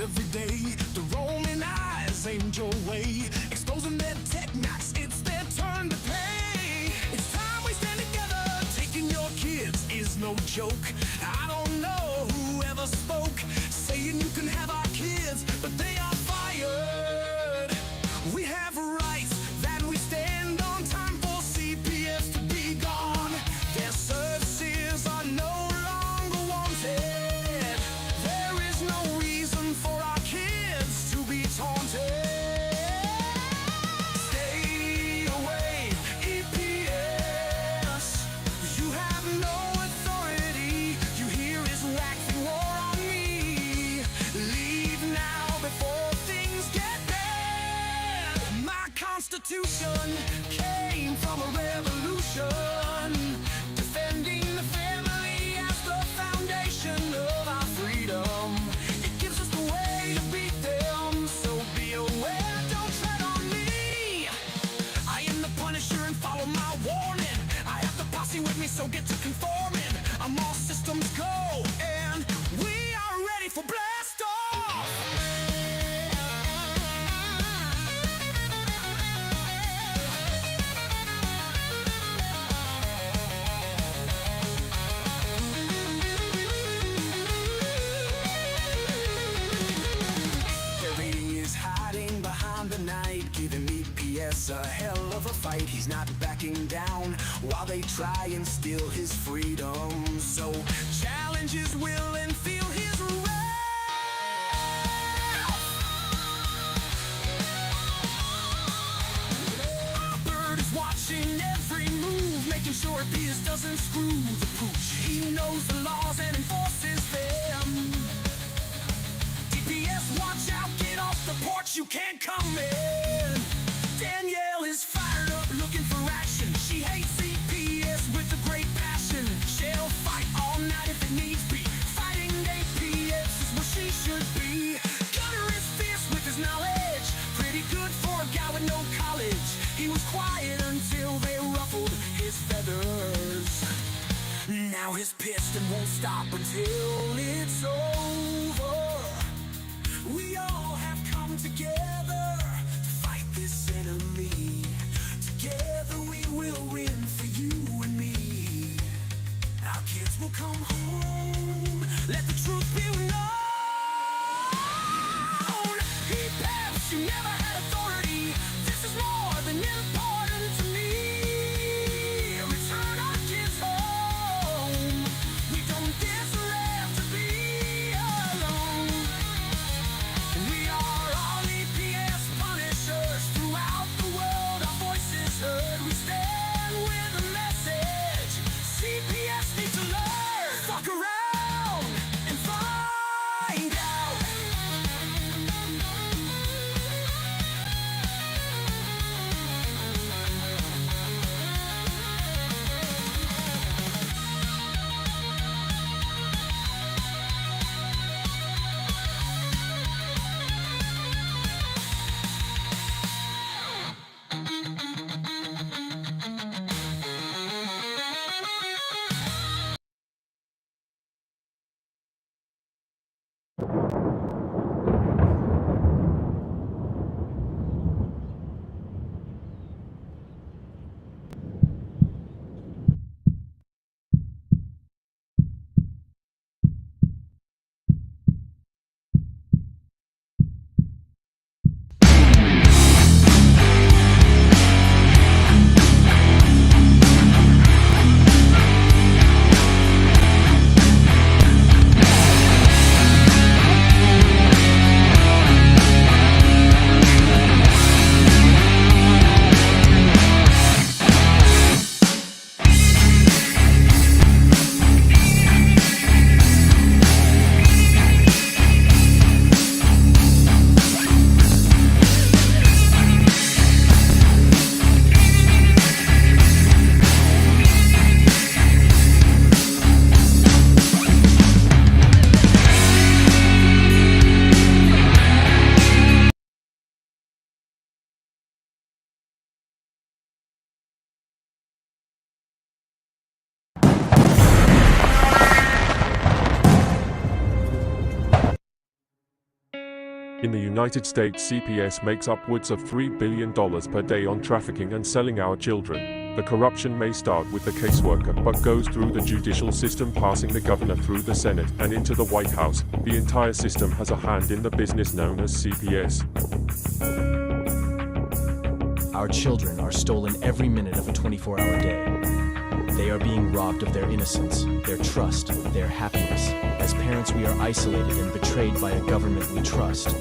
every day. The roaming eyes aimed your way, exposing their tech knocks, it's their turn to pay. It's time we stand together, taking your kids is no joke. I don't know who ever spoke, saying you can have our kids, but they are fired. We have rights that we stand on, time for CPS to be gone. Their services are no longer wanted. There is no reason for our kids to be taunted. Stay away, EPS. You have no authority. You hear is waxing war on me. Leave now before things get bad. My Constitution came from a revolution, defending the family as the foundation of our freedom. It gives us the way to beat them, so be aware, don't tread on me. I am the Punisher and follow my warning. I have the posse with me, so get to conforming. I'm all systems go, and we are ready for blast off. Hiding behind the night, giving EPS a hell of a fight. He's not backing down while they try and steal his freedom. So challenge his will and feel his wrath. Our bird is watching every move, making sure EPS doesn't screw the pooch. He knows the laws and enforces them. CPS, watch out, get off the porch, you can't come in. Danielle is fired up, looking for action. She hates CPS with a great passion. She'll fight all night if it needs be. Fighting APS is where she should be. Gunner is fierce with his knowledge, pretty good for a guy with no college. He was quiet until they ruffled his feathers. Now he's pissed and won't stop until it's over. We all have come together to fight this enemy. Together we will win for you and me. Our kids will come home, let the truth be known. EPS, you never had authority. This is more than important to me. Return our kids home. We don't deserve to be alone. We are all EPS. In the United States, CPS makes upwards of $3 billion per day on trafficking and selling our children. The corruption may start with the caseworker, but goes through the judicial system, passing the governor through the Senate and into the White House. The entire system has a hand in the business known as CPS. Our children are stolen every minute of a 24-hour day. They are being robbed of their innocence, their trust, their happiness. As parents, we are isolated and betrayed by a government we trust.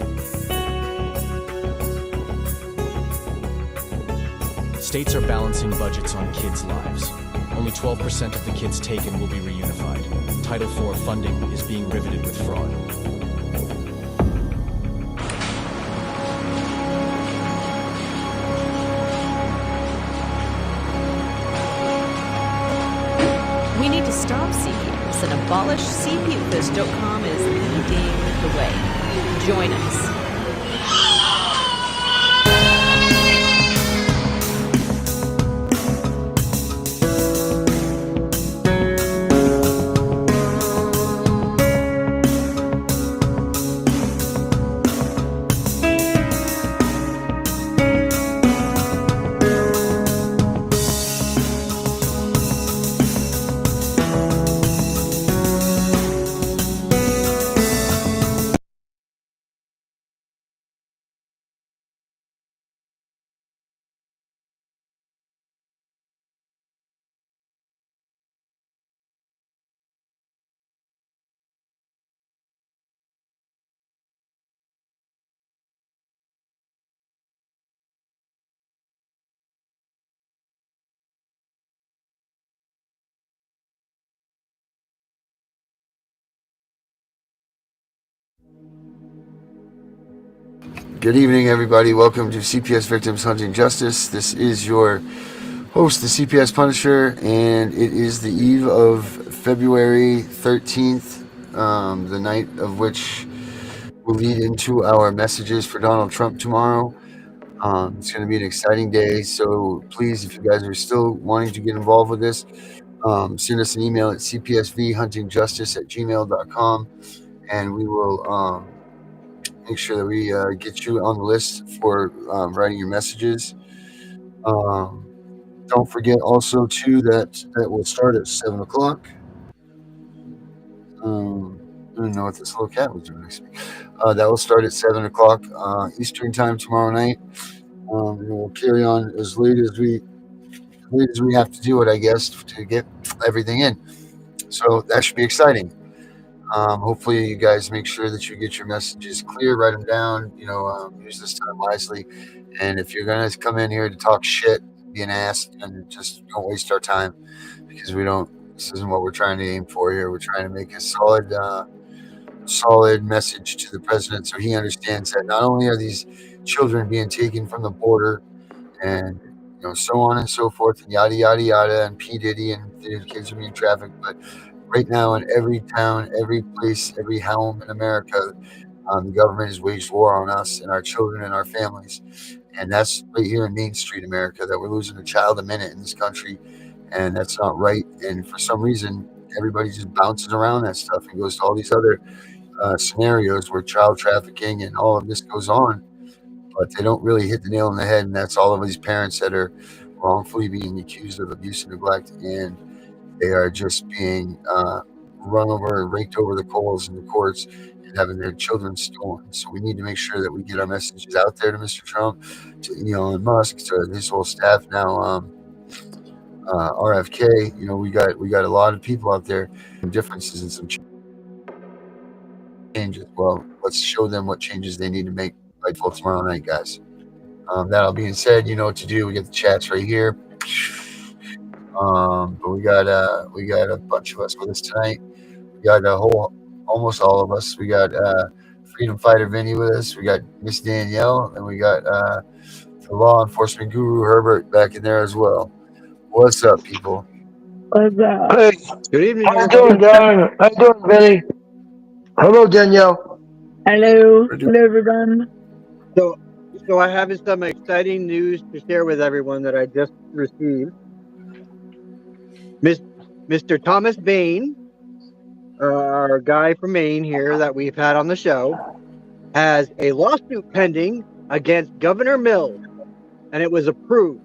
States are balancing budgets on kids' lives. Only 12% of the kids taken will be reunified. Title IV funding is being riveted with fraud. We need to stop CPS and abolish CPUFist.com is leading the way. Join us. Good evening, everybody. Welcome to CPS Victims Hunting Justice. This is your host, the CPS Punisher, and it is the eve of February 13th, the night of which will lead into our messages for Donald Trump tomorrow. It's going to be an exciting day, so please, if you guys are still wanting to get involved with this, send us an email at cpsvhuntingjustice@gmail.com, and we will make sure that we get you on the list for writing your messages. Don't forget also, too, that will start at 7 o'clock. I don't know what this little cat was doing next to me. That will start at 7 o'clock Eastern time tomorrow night. And we'll carry on as late as we have to do it, I guess, to get everything in. So that should be exciting. Hopefully you guys make sure that you get your messages clear, write them down, use this time wisely. And if you're going to come in here to talk shit, be an ass, and just don't waste our time, because this isn't what we're trying to aim for here. We're trying to make a solid message to the president, so he understands that not only are these children being taken from the border and so on and so forth, and yada yada yada, and P Diddy, and the kids are being trafficked, but right now in every town, every place, every home in America, the government has waged war on us and our children and our families. And that's right here in Main Street, America, that we're losing a child a minute in this country. And that's not right. And for some reason, everybody just bounces around that stuff and goes to all these other scenarios where child trafficking and all of this goes on. But they don't really hit the nail on the head. And that's all of these parents that are wrongfully being accused of abuse and neglect. And they are just being run over and raked over the coals in the courts and having their children stolen. So we need to make sure that we get our messages out there to Mr. Trump, to Elon Musk, to his whole staff now, RFK. We got a lot of people out there, differences and some changes. Well, let's show them what changes they need to make by tomorrow night, guys. That all being said, you know what to do. We got the chats right here. But we got a bunch of us with us tonight. We got almost all of us. We got Freedom Fighter Vinny with us. We got Miss Danielle, and we got the law enforcement guru Herbert back in there as well. What's up, people? What's up? Hey, Good evening. how you doing, Darren? How you doing, Vinny? Hello, Danielle. Hello, everyone. So I have some exciting news to share with everyone that I just received. Mr. Thomas Bain, our guy from Maine here that we've had on the show, has a lawsuit pending against Governor Mills, and it was approved.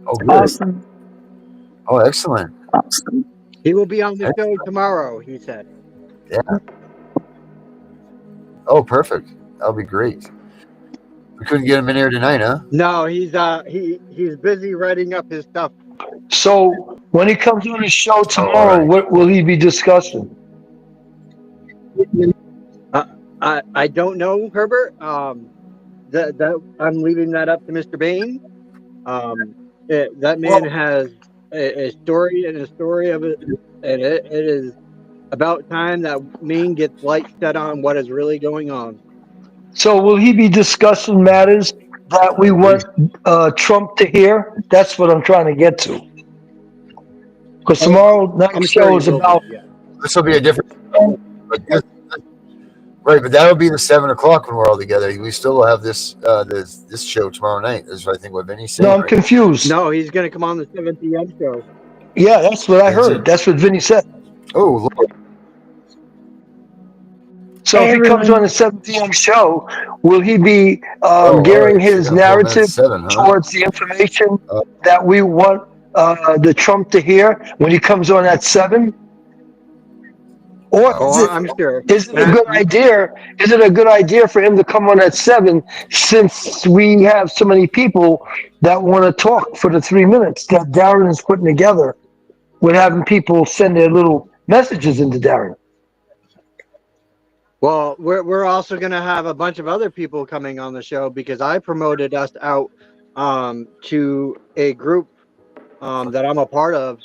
Oh, good. Awesome. Oh, excellent. Awesome. He will be on the show tomorrow, he said. Yeah. Oh, perfect. That'll be great. We couldn't get him in here tonight, huh? No, he's busy writing up his stuff. So when he comes on the show all tomorrow, right. what will he be discussing? I don't know, Herbert. That I'm leaving that up to Mr. Bain. That man has a story and a story of it, and it is about time that Maine gets light set on what is really going on. So will he be discussing matters that we want Trump to hear? That's what I'm trying to get to. Because tomorrow night's I'm sure show he is will about. be, yeah. This will be a different show. Right, but that'll be the 7 o'clock when we're all together. We still will have this this show tomorrow night. Is I think what Vinny's saying. No, I'm right? confused. No, he's going to come on the 7 p.m. show. Yeah, that's what I Is heard. it? That's what Vinny said. Oh, Lord. So Hey, if he comes everyone. on the 7 p.m. show, will he be all gearing right. So his you're gonna pull him narrative at 7, huh? towards the information that we want the Trump to hear when he comes on at 7? Or Oh, I'm sure. is it a good idea? Is it a good idea for him to come on at 7 since we have so many people that want to talk for the 3 minutes that Darren is putting together with having people send their little messages into Darren? Well, we're also going to have a bunch of other people coming on the show because I promoted us out to a group that I'm a part of,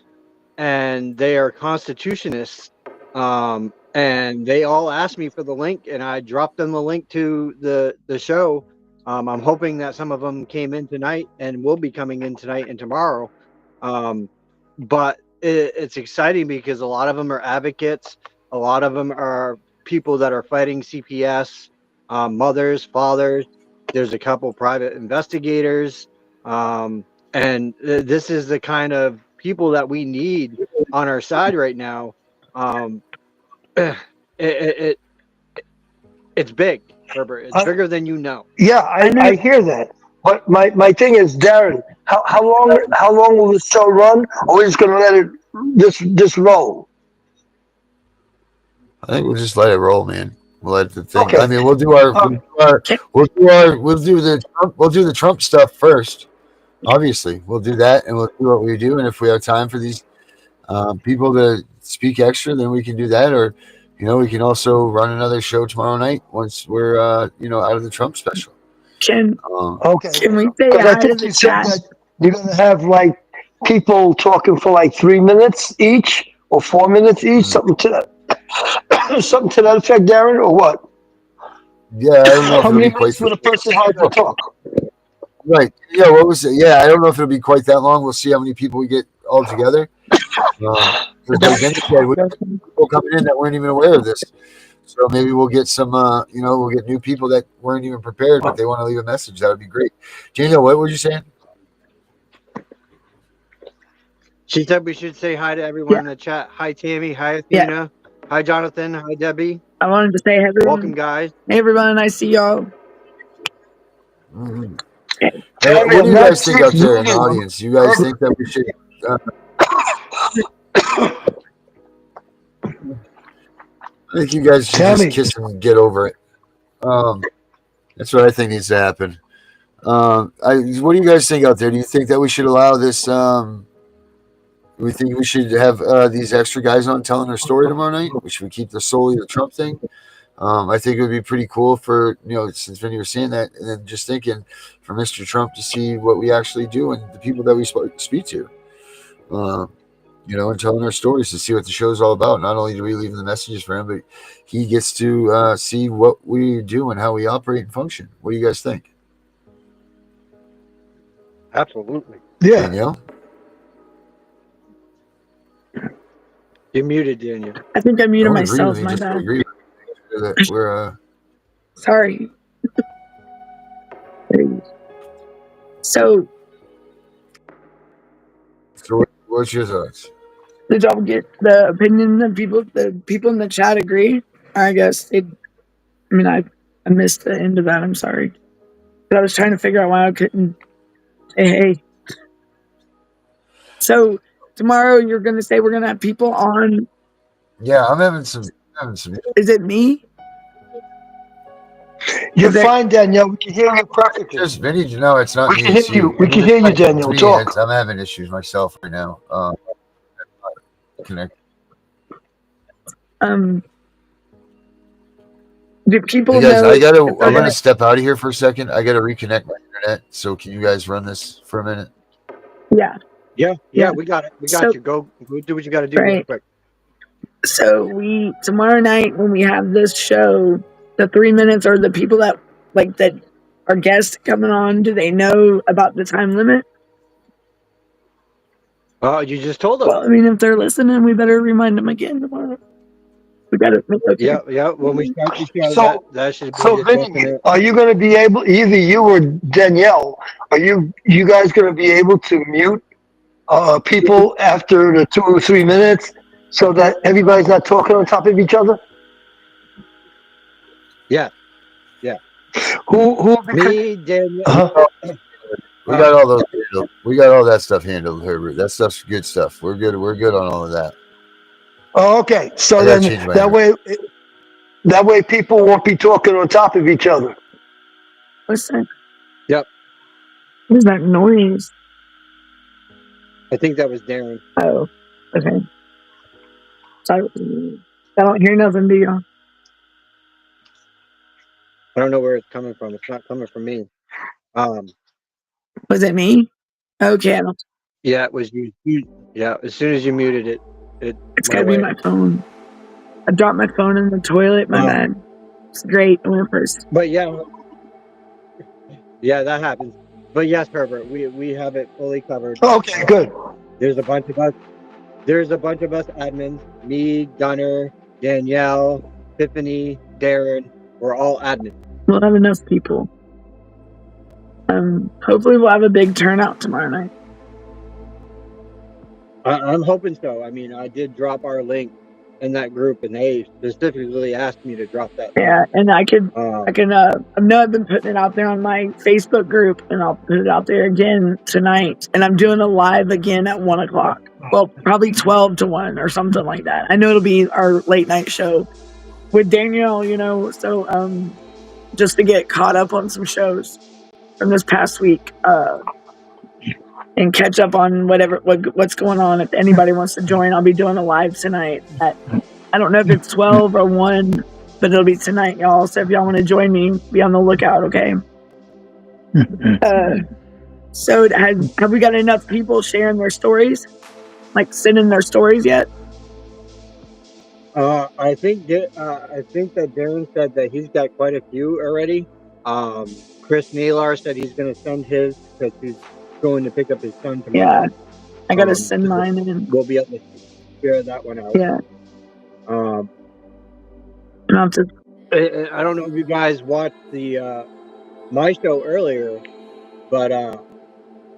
and they are constitutionists. And they all asked me for the link, and I dropped them the link to the show. I'm hoping that some of them came in tonight and will be coming in tonight and tomorrow. But it's exciting because a lot of them are advocates. A lot of them are people that are fighting CPS, mothers, fathers. There's a couple private investigators. And this is the kind of people that we need on our side right now. It's big, Herbert. It's bigger than you know. Yeah, I hear that. But my thing is, Darren, how long will the show run, or are we just gonna let it just roll? I think we'll just let it roll, man. We'll let the thing. Okay. I mean, we'll do the Trump stuff first. Obviously, we'll do that, and we'll do what we do. And if we have time for these people to speak extra, then we can do that. Or, we can also run another show tomorrow night once we're out of the Trump special. Can Okay. we say Because I hi to think the you said chat? that you're gonna have like people talking for like 3 minutes each or 4 minutes each, something to that effect, Darren, or what? Yeah, I don't know if How it'll many be quite. minutes would a person have to talk? Right. Yeah. What was it? Yeah, I don't know if it'll be quite that long. We'll see how many people we get all together. Because like Vinny said, we have people coming in that weren't even aware of this. So maybe we'll get some, we'll get new people that weren't even prepared, but they want to leave a message. That would be great. Daniel, what were you saying? She said we should say hi to everyone in the chat. Hi, Tammy. Hi, Athena. Hi, Jonathan. Hi, Debbie. I wanted to say hey, everyone. Welcome, guys. Hey, everyone. I see y'all. Mm-hmm. Okay. Hey, what do you guys think out there in the audience? You guys think that we should? I think you guys should just kiss and get over it. That's what I think needs to happen. What do you guys think out there? Do you think that we should allow this? We think we should have these extra guys on telling their story tomorrow night. Should we keep solely the Trump thing? I think it would be pretty cool for, since Vinny was saying that, and then just thinking for Mr. Trump to see what we actually do and the people that we speak to, and telling our stories to see what the show's all about. Not only do we leave the messages for him, but he gets to see what we do and how we operate and function. What do you guys think? Absolutely. Yeah. Danielle? You're muted, Daniel. I think I muted myself. My bad. We're sorry. So, what's your thoughts? did y'all get the opinion of people? The people in the chat agree? I guess it. I mean, I missed the end of that. I'm sorry. But I was trying to figure out why I couldn't say hey. So tomorrow you're going to say we're going to have people on. Yeah, I'm having some. Is it me? You're fine, Danielle. We can hear you perfectly. Just Vinny, no, it's not We me. can It's hear you. you. We can hear you, Danielle. Me, Talk. I'm having issues myself right now. Connect. Do people Hey guys, know? I'm gonna step out of here for a second. I gotta reconnect my internet. So can you guys run this for a minute? Yeah. Yeah, we got it. We got you. Go do what you got to do real quick. So tomorrow night when we have this show, the 3 minutes are the people that are guests coming on. Do they know about the time limit? Oh, you just told them. Well, I mean, if they're listening, we better remind them again tomorrow. We got to. Okay. Yeah. When we start the show, So, that should be so Vinny, definite. are you going to be able, either you or Danielle, are you guys going to be able to mute people after the 2 or 3 minutes so that everybody's not talking on top of each other? Yeah. Who? Me, Danielle. We got all those. We got all that stuff handled, Herbert. That stuff's good stuff. We're good. We're good on all of that. Oh, okay. So I then gotta change my that way people won't be talking on top of each other. What's that? Yep. What is that noise? I think that was Darren. Oh, okay. Sorry. I don't hear nothing, do you? I don't know where it's coming from. It's not coming from me. Was it me? Okay. Yeah, it was you. Yeah, as soon as you muted it, It's got to be my phone. I dropped my phone in the toilet. My bad. It's great. I went first. But yeah, that happens. But yes, Herbert, we have it fully covered. Okay, good. There's a bunch of us. There's a bunch of us admins. Me, Gunner, Danielle, Tiffany, Darren. We're all admins. We'll have enough people. Hopefully we'll have a big turnout tomorrow night. I'm hoping so. I mean, I did drop our link in that group, and they specifically asked me to drop that link. Yeah, and I know I've been putting it out there on my Facebook group, and I'll put it out there again tonight. And I'm doing a live again at 1:00. Well, probably 12 to 1 or something like that. I know it'll be our late night show with Danielle, so just to get caught up on some shows from this past week, and catch up on what's going on. If anybody wants to join, I'll be doing a live tonight I don't know if it's 12 or 1, but it'll be tonight, y'all. So if y'all want to join me, be on the lookout, okay? So have we got enough people sharing their stories? Like sending their stories yet? I think that Darren said that he's got quite a few already. Chris Naylor said he's going to send his because he's going to pick up his son tomorrow. Yeah, I got to send mine in. We'll be able to share that one out. Yeah. I don't know if you guys watched the my show earlier, but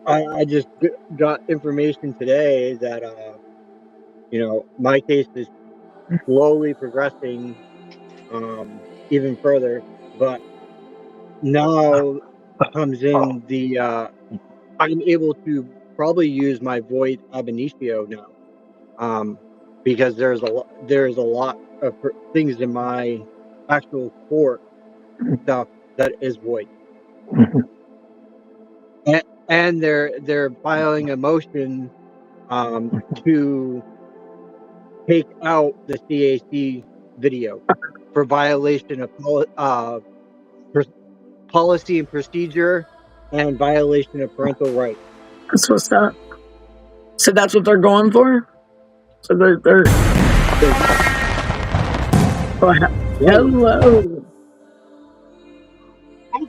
I just got information today that my case is slowly progressing even further, but now comes in the I'm able to probably use my void ab initio now, because there's a lot of things in my actual court stuff that is void. And they're filing a motion to take out the CAC video for violation of policy and procedure and violation of parental rights. That's what's up. So that's what they're going for? So they're oh, hello. Hi,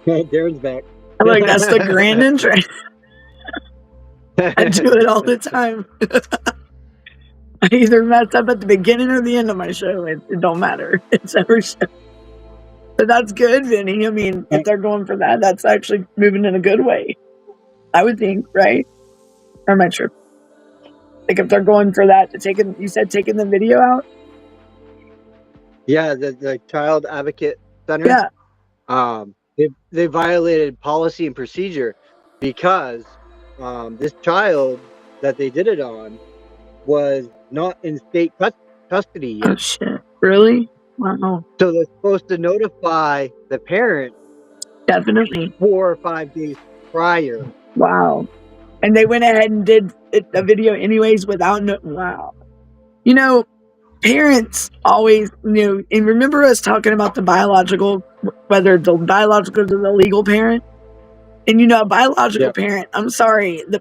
Darren. Darren's back. I like that's the grand entrance. I do it all the time. I either mess up at the beginning or the end of my show. It don't matter. It's every show. But that's good, Vinny. I mean, if they're going for that, that's actually moving in a good way. I would think, right? Or am I tripping? Like if they're going for that, you said taking the video out? Yeah, the Child Advocate Center. Yeah. They violated policy and procedure because this child that they did it on was not in state custody Oh yet. shit. Really? Wow. So they're supposed to notify the parent Definitely. 4 or 5 days prior. Wow. And they went ahead and did a video anyways without no. Wow. You know, parents always, and remember us talking about the biological, whether the biological or the legal parent. And a biological Yeah. parent, I'm sorry, the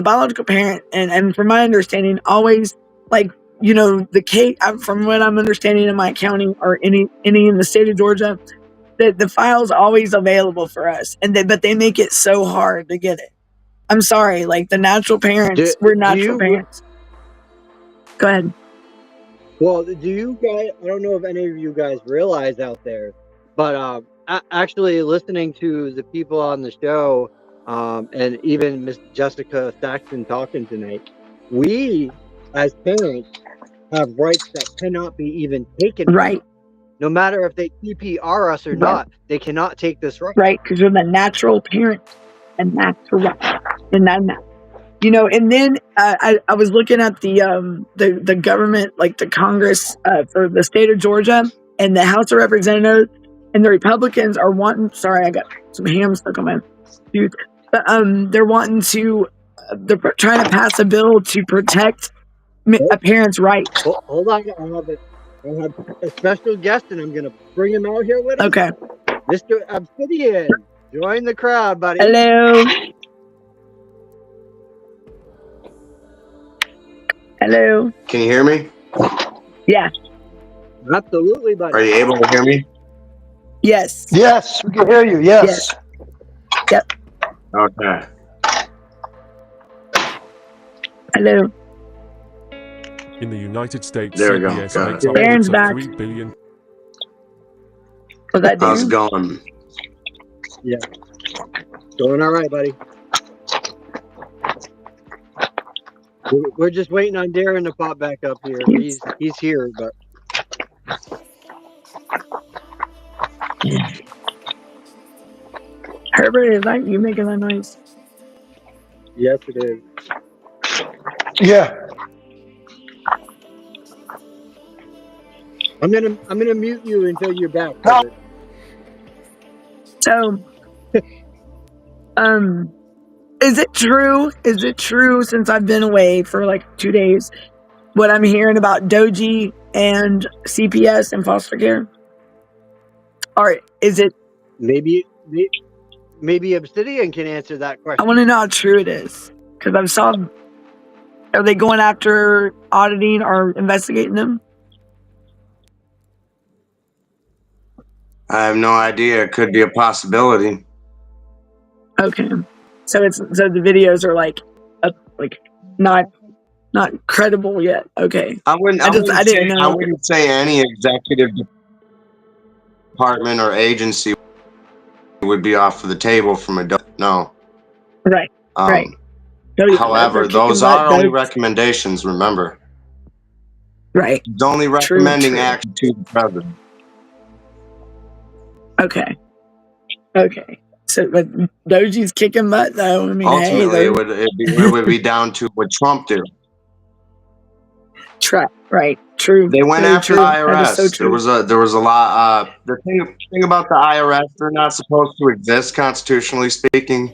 biological parent, and from my understanding, always the case. From what I'm understanding in my county or any in the state of Georgia, that the file's always available for us, but they make it so hard to get it. I'm sorry, like the natural parents, we're natural parents. Go ahead. Well, do you guys? I don't know if any of you guys realize out there, but actually listening to the people on the show, and even Miss Jessica Saxton talking tonight, we as parents have rights that cannot be even taken. Right. No matter if they CPR us or not, they cannot take this right. Right, because you're the natural parent, and that's right. And then and then I was looking at the government, like the Congress for the state of Georgia and the House of Representatives, and the Republicans are wanting. Sorry, I got some ham stuck on my tooth. But they're wanting to. They're trying to pass a bill to protect a parent's rights. Hold on, I have a special guest, and I'm gonna bring him out here with us. Okay, Mr. Obsidian, join the crowd, buddy. hello. Hello. Can you hear me? Yeah. Absolutely, buddy. Are you able to hear me? Yes. Yes, we can hear you. Yes. Yep. Okay. In Hello. the United States, There we go. CPS Got makes it. upwards Aaron's of back. $3 billion. Was that How's it Darren? going? Yeah. Going all right, buddy. We're just waiting on Darren to pop back up here. He's here, but Herbert, is that you making that noise? yes, it is. Yeah. I'm gonna mute you until you're back. No. Herbert. So, is it true? Is it true, since I've been away for like 2 days, what I'm hearing about Doji and CPS and foster care? Or is it? Maybe Obsidian can answer that I question. want to know how true it is, because I've saw. Are they going after auditing or investigating them? I have no idea. It could be a possibility. Okay, so the videos are like not credible yet. Okay, I I didn't know. I wouldn't say any executive department or agency would be off of the table from a no. Right. Right. However, those are only recommendations. Remember, right? It's only recommending action to the president. Okay. So, but Doji's kicking butt, though. I mean, Ultimately, it would be down to what Trump did. Right. True. They went Very after true. the That is IRS. so true. There was a lot. The thing about the IRS, they're not supposed to exist constitutionally speaking.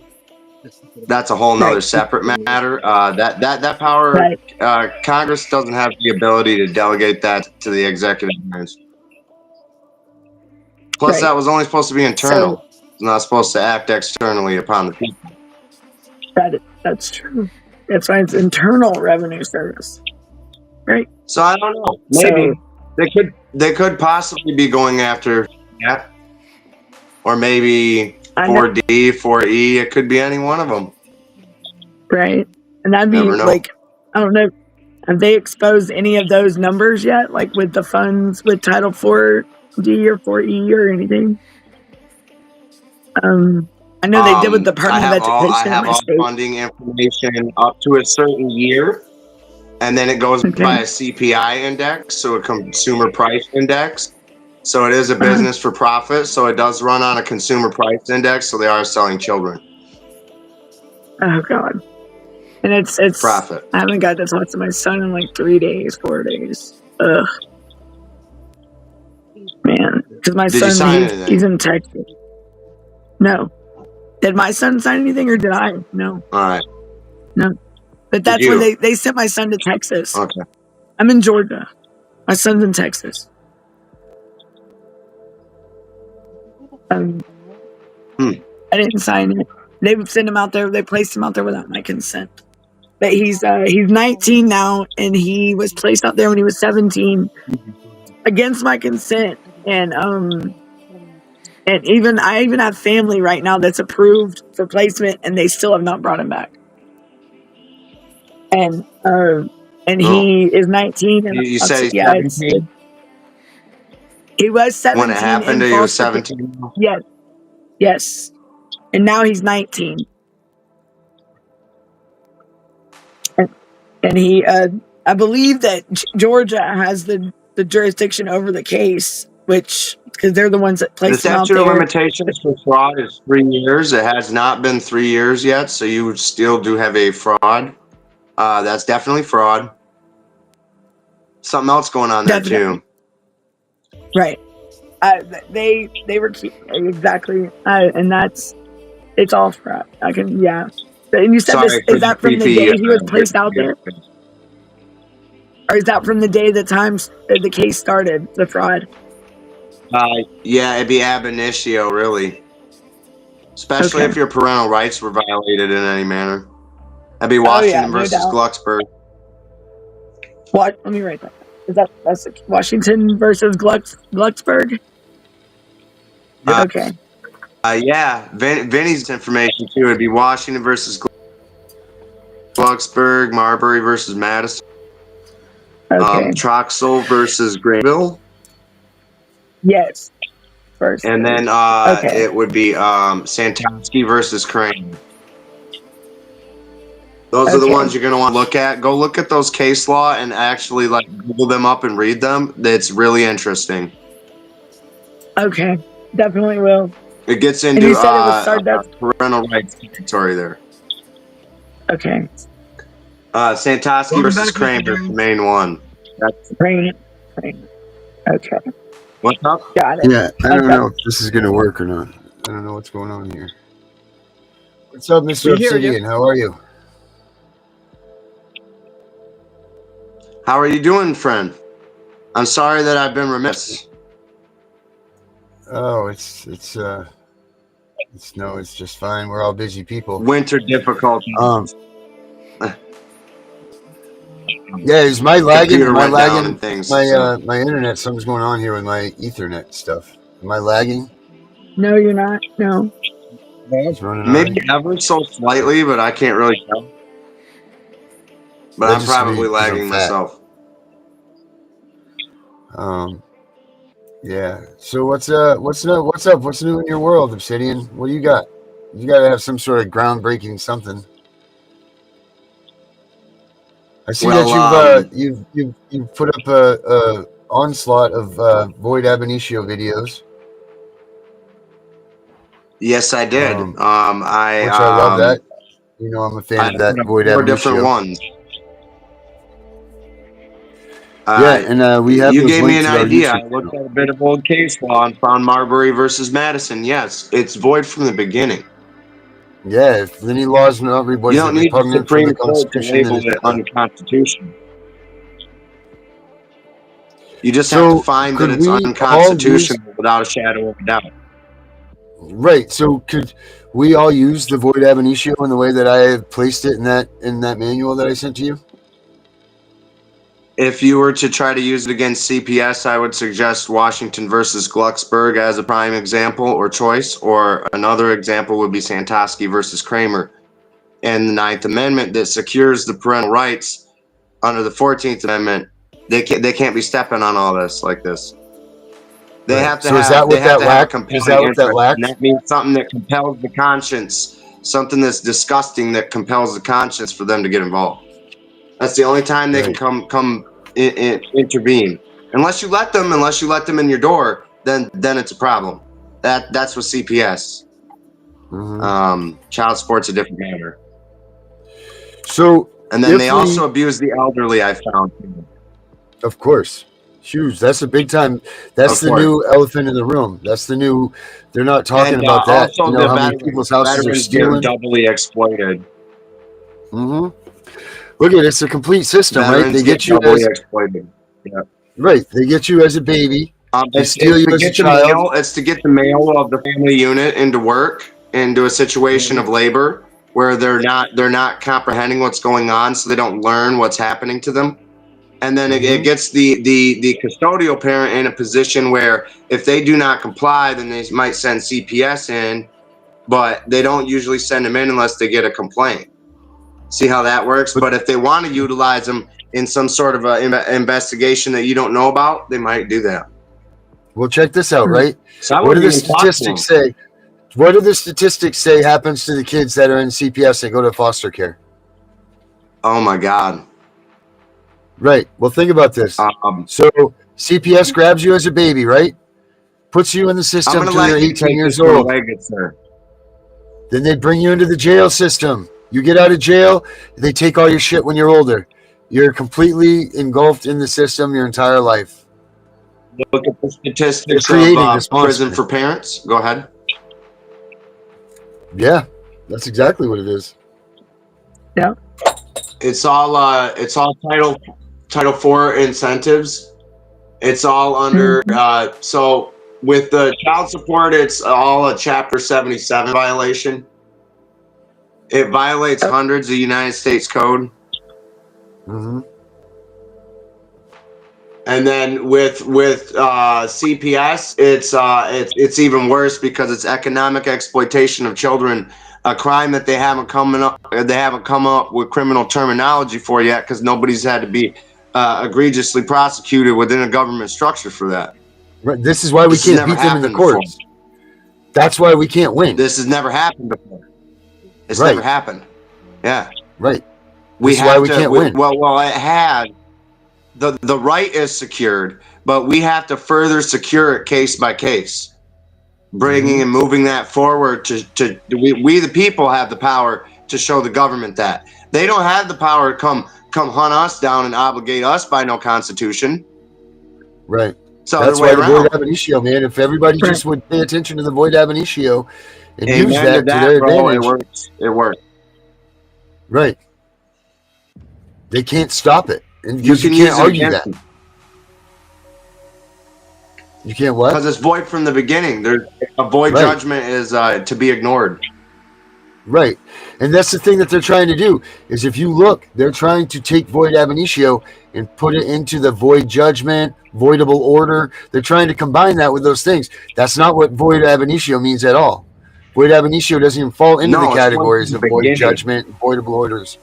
That's a whole nother separate matter. That power, Right. Congress doesn't have the ability to delegate that to the executive branch. Plus, Right. that was only supposed to be internal. It's not supposed to act externally upon the people. That's true. That's why it's internal revenue service. Right. So I don't know. Maybe they could possibly be going after that, or maybe 4D, 4E. It could be any one of them. Right. And that'd be like, I don't know. Have they exposed any of those numbers yet? Like with the funds with Title 4D or 4E or anything? I know they did with the Department of Education. I have all funding information up to a certain year, and then it goes by a CPI index, so a consumer price index. So it is a business for profit. So it does run on a consumer price index. So they are selling children. Oh God. And it's Profit. I haven't got to talk to my son in like 3 days, 4 days. Ugh. Man. Because my Did you son, sign he's anything? in Texas. No. Did my son sign anything or did I? No. All right. No. But Did that's when you? they sent my son to Texas. Okay. I'm in Georgia. My son's in Texas. I didn't sign it. They would send him out there. They placed him out there without my consent. But he's 19 now, and he was placed out there when he was 17 against my consent. And I even have family right now that's approved for placement, and they still have not brought him back. And he is 19. And You said he's 17? He was 17 When it happened, he was 17? Yes. And now he's 19. And he, I believe that Georgia has the jurisdiction over the case, which, because they're the ones that The placed him out statute of there. limitations for fraud is 3 years. It has not been 3 years yet, so you still do have a fraud. That's definitely fraud. Something else going on there too. Right. They were exactly, and it's all fraud. And you said Sorry, is that from the day he was placed out there? Or is that from the day the case started, the fraud? Yeah, it'd be ab initio, really. Especially if your parental rights were violated in any manner. That'd be Washington versus Glucksberg. What? Let me write that. That's Washington versus Glucksberg? Okay. Yeah, Vinny's information too. It'd be Washington versus Glucksberg, Marbury versus Madison. Troxel versus Greenville. Yes. First. And then it would be Santowski versus Crane. Those are the ones you're going to want to look at. Go look at those case law and actually Google them up and read them. It's really interesting. Okay. Definitely will. It gets into parental rights territory there. Okay. Santowski versus Kramer is the main one. That's Crane. Okay. What's up? Got it. Yeah, I don't know if this is going to work or not. I don't know what's going on here. What's up, Mr. Obsidian? How are you? How are you doing, friend? I'm sorry that I've been remiss. Oh, it's just fine. We're all busy people. Winter difficulty. Yeah, is my lagging? Am I lagging? Things, my internet. Something's going on here with my Ethernet stuff. Am I lagging? No, you're not. No. Maybe ever so slightly, but I can't really tell. But I'm probably lagging myself. Yeah. So what's up? What's new in your world, Obsidian? What do you got? You got to have some sort of groundbreaking something. I see that you've put up a onslaught of void ab initio videos. Yes, I did. Which I love that. You know, I'm a fan of that void ab initio. Different ones. And we have. You gave me an idea. I looked at a bit of old case law and found Marbury versus Madison. Yes, it's void from the beginning. Yeah, if any laws not reported, you don't need the Supreme Court to label it unconstitutional. You just have to find that it's unconstitutional without a shadow of a doubt. Right. So could we all use the void ab initio in the way that I have placed it in that manual that I sent to you? If you were to try to use it against CPS, I would suggest Washington versus Glucksberg as a prime example or choice, or another example would be Santowski versus Kramer and the 9th Amendment that secures the parental rights under the 14th Amendment. They can't be stepping on all this like this. They have to have a compelling interest, and that means something that compels the conscience, something that's disgusting that compels the conscience for them to get involved. That's the only time they can come intervene. Unless you let them in your door, then it's a problem. That's with CPS. Child support's a different matter. So, and then they also abuse the elderly, I found. Of course. Huge. That's a big time. That's the new elephant in the room. That's the new. They're not talking about that. Also, you know how many people's houses are stealing? Doubly exploited. Look at it. It's a complete system, Veterans right? They get you as exploited. Yeah. Right. They get you as a baby. They It's steal you as a child. It's to get the male of the family unit into work, into a situation of labor where they're not comprehending what's going on, so they don't learn what's happening to them. And then it gets the custodial parent in a position where if they do not comply, then they might send CPS in, but they don't usually send them in unless they get a complaint. See how that works? But if they want to utilize them in some sort of a investigation that you don't know about, they might do that. Well, check this out, right? So what do the statistics say? What do the statistics say happens to the kids that are in CPS that go to foster care? Oh my God. Right. Well, think about this. So CPS grabs you as a baby, right? Puts you in the system until you're 18 years old. Then they bring you into the jail system. You get out of jail, they take all your shit when you're older. You're completely engulfed in the system your entire life. Look at the statistics of prison for parents. Go ahead. Yeah, that's exactly what it is. Yeah. It's all Title IV incentives. It's all under so with the child support, it's all a Chapter 77 violation. It violates hundreds of United States code. And then with CPS, it's even worse because it's economic exploitation of children, a crime that they haven't come up with criminal terminology for yet because nobody's had to be egregiously prosecuted within a government structure for that. Right. This is why we can't beat them in the courts. That's why we can't win. This has never happened before. It's never happened. Yeah. Right. This is why we can't win. Well, it had. The right is secured, but we have to further secure it case by case, bringing and moving that forward to we the people have the power to show the government that they don't have the power to come hunt us down and obligate us by no constitution. Right. So that's why the void ab initio, man. If everybody just would pay attention to the void ab initio and use that to their advantage, it works. Right. They can't stop it. And you can't argue that. You can't what? Because it's void from the beginning. There's a void judgment is to be ignored. Right. And that's the thing that they're trying to do is if you look, they're trying to take void ab initio and put it into the void judgment, voidable order. They're trying to combine that with those things. That's not what void ab initio means at all. Void ab initio doesn't even fall into the categories of void judgment and voidable orders.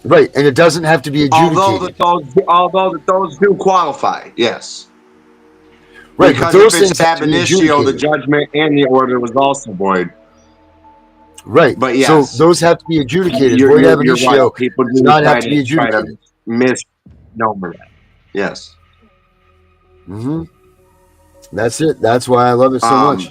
Right, and it doesn't have to be adjudicated. Although those do qualify, yes. Right, because but those if it's ab initio, the judgment and the order was also void. Right, but yes, so those have to be adjudicated. Void ab initio does not have to be adjudicated. Misnomer that. Yes. That's it. That's why I love it so much.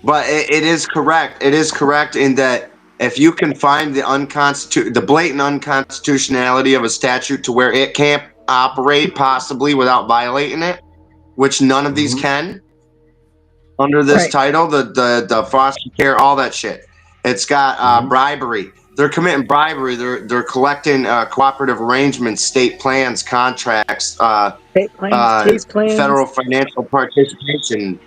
But it is correct. It is correct in that. If you can find the blatant unconstitutionality of a statute to where it can't operate possibly without violating it, which none of these can under this title, the foster care, all that shit. It's got bribery. They're committing bribery. They're collecting cooperative arrangements, state plans, contracts, case plans, federal financial participation.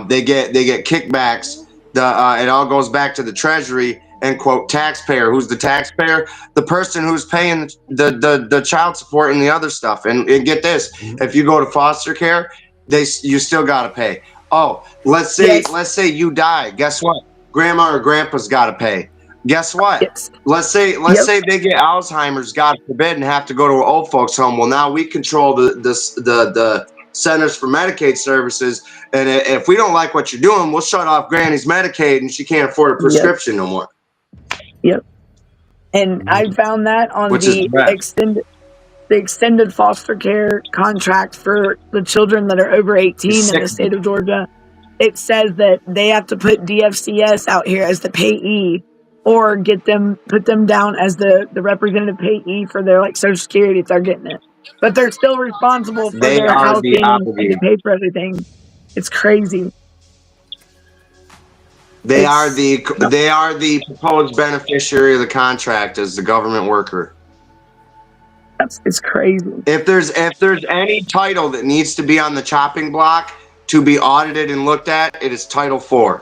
They get kickbacks. It all goes back to the Treasury and quote taxpayer. Who's the taxpayer? The person who's paying the child support and the other stuff. And get this: if you go to foster care, you still got to pay. Oh, let's say you die. Guess what? Grandma or grandpa's got to pay. Guess what? Yes. Let's say they get Alzheimer's, God forbid, and have to go to an old folks home. Well, now we control the Centers for Medicaid Services, and if we don't like what you're doing, we'll shut off Granny's Medicaid, and she can't afford a prescription no more. Yep. And I found that on the extended. the extended foster care contract for the children that are over 18 in the state of Georgia, it says that they have to put DFCS out here as the payee, or put them down as the representative payee for their like Social Security if they're getting it. But they're still responsible for They their are the housing and to obligated. pay for everything. It's crazy. They are the proposed beneficiary of the contract as the government worker. It's crazy. If there's any title that needs to be on the chopping block to be audited and looked at, it is Title IV.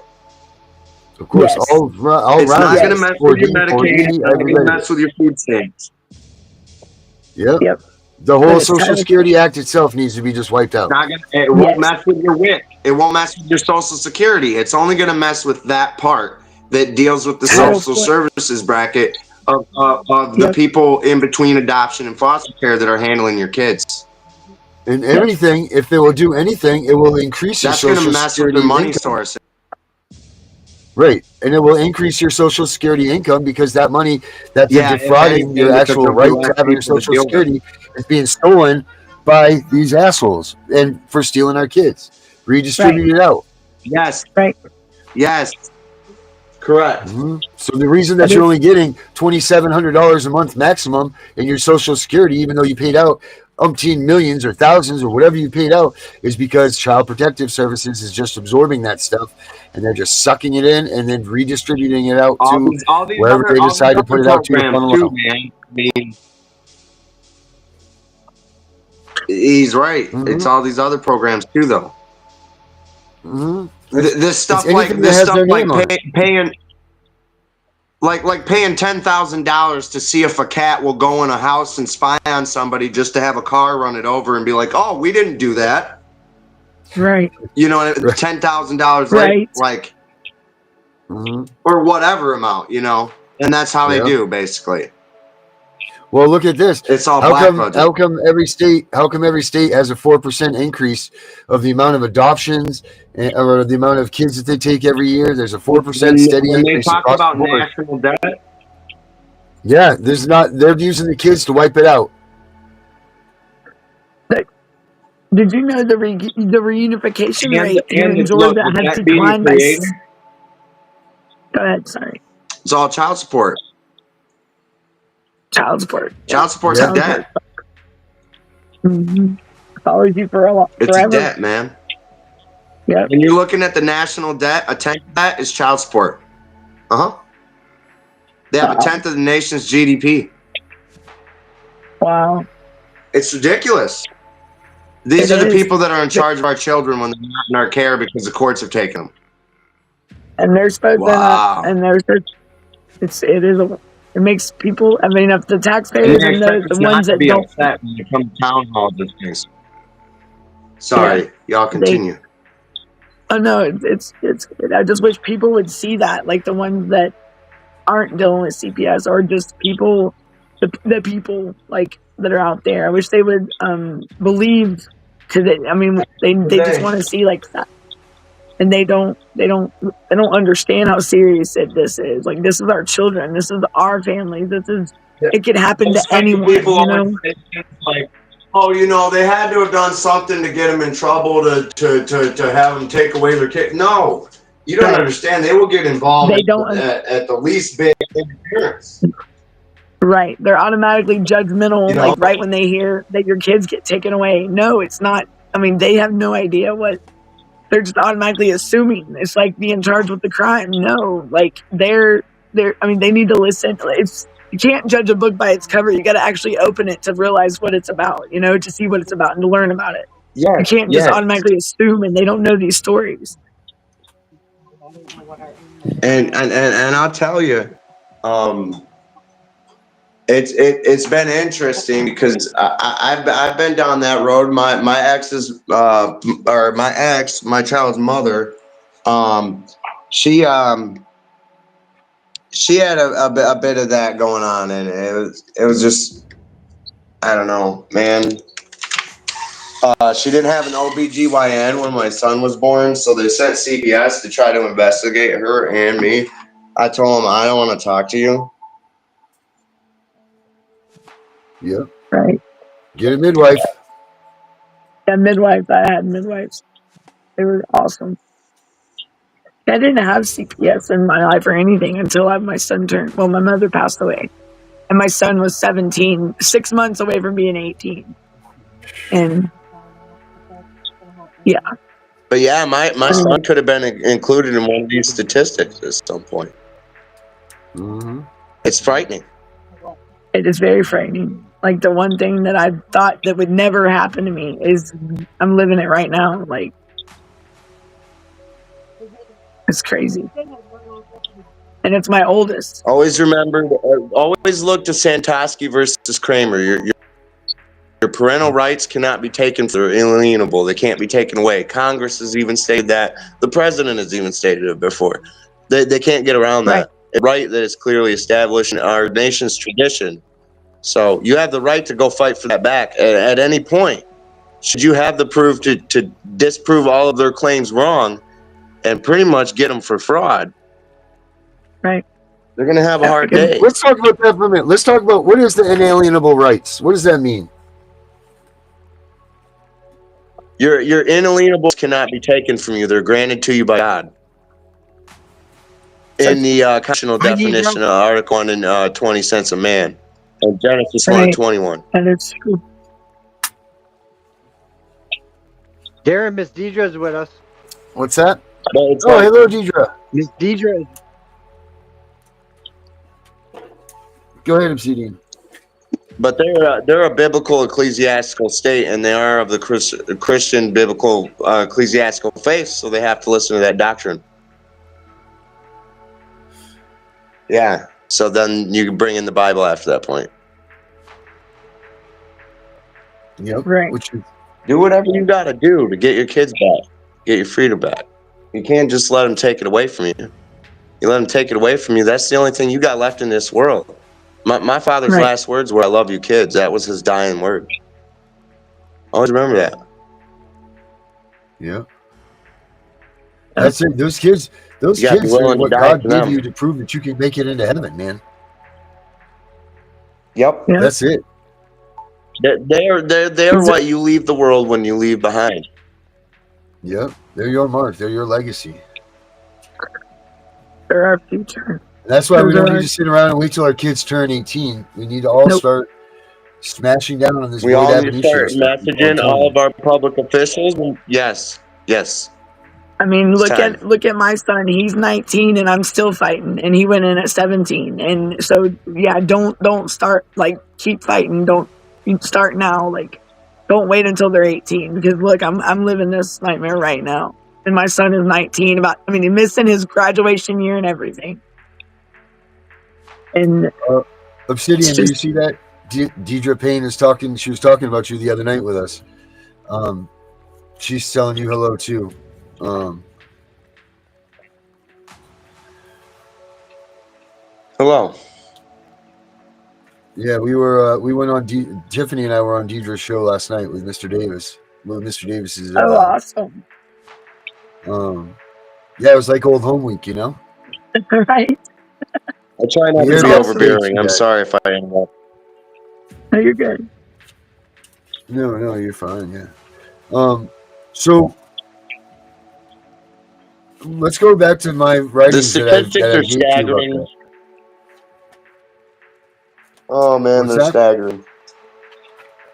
Of course, Yes. all It's around. not going to mess with your 4D, Medicaid. It's not going to everybody. mess with your food stamps. Yep. Yep. The But whole it's Social Title Security Act itself needs to be just wiped out. It won't mess with your WIC. It won't mess with your Social Security. It's only going to mess with that part that deals with the Title social IV. services bracket of the people in between adoption and foster care that are handling your kids. And everything, if they will do anything, it will increase your That's going to Social mess with Security the money income. source. Right. And it will increase your Social Security income because that money that they're defrauding your actual right to have your Social Security is being stolen by these assholes and for stealing our kids. Redistribute it out. Yes. Right. Yes. Correct. Mm-hmm. So the reason that you're only getting $2,700 a month maximum in your Social Security, even though you paid out umpteen millions or thousands or whatever you paid out, is because Child Protective Services is just absorbing that stuff and they're just sucking it in and then redistributing it out to wherever they decide to put it out to funnel out. Man. I mean, he's right. Mm-hmm. It's all these other programs too, though. Mm-hmm. This stuff paying $10,000 to see if a cat will go in a house and spy on somebody just to have a car run it over and be like, "Oh, we didn't do that." Right. You know, $10,000 Right. like Mm-hmm. or whatever amount, you know, and that's how they do basically. Well, look at this. It's all how come every state has a 4% increase of the amount of adoptions or the amount of kids that they take every year? There's a 4% steady increase. When they talk about national debt, yeah, they're using the kids to wipe it out. Did you know the reunification rate here in Georgia has declined by? Go ahead. Sorry. It's all child support. Child support. Child support's a debt. Mm-hmm. Follows you for forever. It's a debt, man. Yeah. And you're looking at the national debt. A tenth of that is child support. They have a tenth of the nation's GDP. Wow. It's ridiculous. These are the people that are in charge of our children when they're not in our care because the courts have taken them. And they're supposed to. It makes people. I mean, if the taxpayers and the ones that don't. Upset when they come to town halls and things. Sorry, y'all continue. Oh no, it's. I just wish people would see that, like the ones that aren't dealing with CPS or just people, the people like that are out there. I wish they would believe to that. I mean, they just want to see like that, and they don't understand how serious this is. Like, this is our children. This is our family. It could happen to anyone. You know? Like, oh, you know, they had to have done something to get them in trouble to have them take away their kid. No, you don't understand. They will get involved at the least bit interference. Right. They're automatically judgmental, you know? Like right when they hear that your kids get taken away. No, it's not. I mean, they have no idea what. They're just automatically assuming it's like being charged with the crime. No, like they're. I mean, they need to listen. You can't judge a book by its cover. You got to actually open it to realize what it's about. You know, to see what it's about and to learn about it. Yeah, you can't just automatically assume, and they don't know these stories. And I'll tell you, it's been interesting because I've been down that road. My ex's my child's mother, she had a bit of that going on, and it was just, I don't know, man. She didn't have an OBGYN when my son was born, so they sent CPS to try to investigate her and me. I told them, I don't want to talk to you. Yeah. Right. Get a midwife. Yeah, midwife. I had midwives. They were awesome. I didn't have CPS in my life or anything until my son turned. Well, my mother passed away, and my son was 17, 6 months away from being 18. And yeah, But yeah, my and son like, could have been included in one of these statistics at some point. Mm-hmm. It's frightening. it is very frightening. Like the one thing that I thought that would never happen to me is I'm living it right now. Like it's crazy, and it's my oldest. Always remember, always look to Santosky versus Kramer. Your parental rights cannot be taken. They're inalienable. They can't be taken away. Congress has even stated that. The president has even stated it before. They can't get around Right. that. It's right that is clearly established in our nation's tradition. So you have the right to go fight for that back at any point. Should you have the proof to disprove all of their claims wrong and pretty much get them for fraud, Right. they're going to have a hard day. Let's talk about that for a minute. Let's talk about what is the inalienable rights. What does that mean? Your inalienables cannot be taken from you. They're granted to you by God. In the constitutional definition of Article 1 and 20 cents a man. And Genesis 1:21. And it's true. Darren, Miss Deidre is with us. What's that? Oh, hello, Deidre. Miss Deidre. Go ahead, MCD. But they're a biblical ecclesiastical state, and they are of the Christian biblical ecclesiastical faith, so they have to listen to that doctrine. Yeah, so then you can bring in the Bible after that point. Yep. Right. Do whatever you got to do to get your kids back, get your freedom back. You can't just let them take it away from you. You let them take it away from you, that's the only thing you got left in this world. My father's last words were, "I love you, kids." That was his dying word. Always remember that. Yeah. That's it. Those kids are what God gave you to prove that you can make it into heaven, man. Yep. Yeah. That's it. They're what you leave the world when you leave behind. Yep. They're your mark. They're your legacy. They're our future. That's why we don't need to sit around and wait till our kids turn 18. We need to all start smashing down on this. We all need to start messaging all of our public officials. Yes. I mean, look at my son. He's 19 and I'm still fighting, and he went in at 17. And so, yeah, don't start, like, keep fighting. Don't start now. Like, don't wait until they're 18, because look, I'm living this nightmare right now. And my son is 19. He's missing his graduation year and everything. And Obsidian, do you see that? Deidre Payne is talking. She was talking about you the other night with us. She's telling you hello too. Hello. Yeah, we went on. Tiffany and I were on Deidre's show last night with Mr. Davis. Mr. Davis is awesome. Yeah, it was like old home week, you know. Right. I try not to be overbearing. I'm sorry if I interrupt. No, you're good. No, you're fine. Yeah. So let's go back to my writings. The statistics are staggering. Oh man, they're staggering.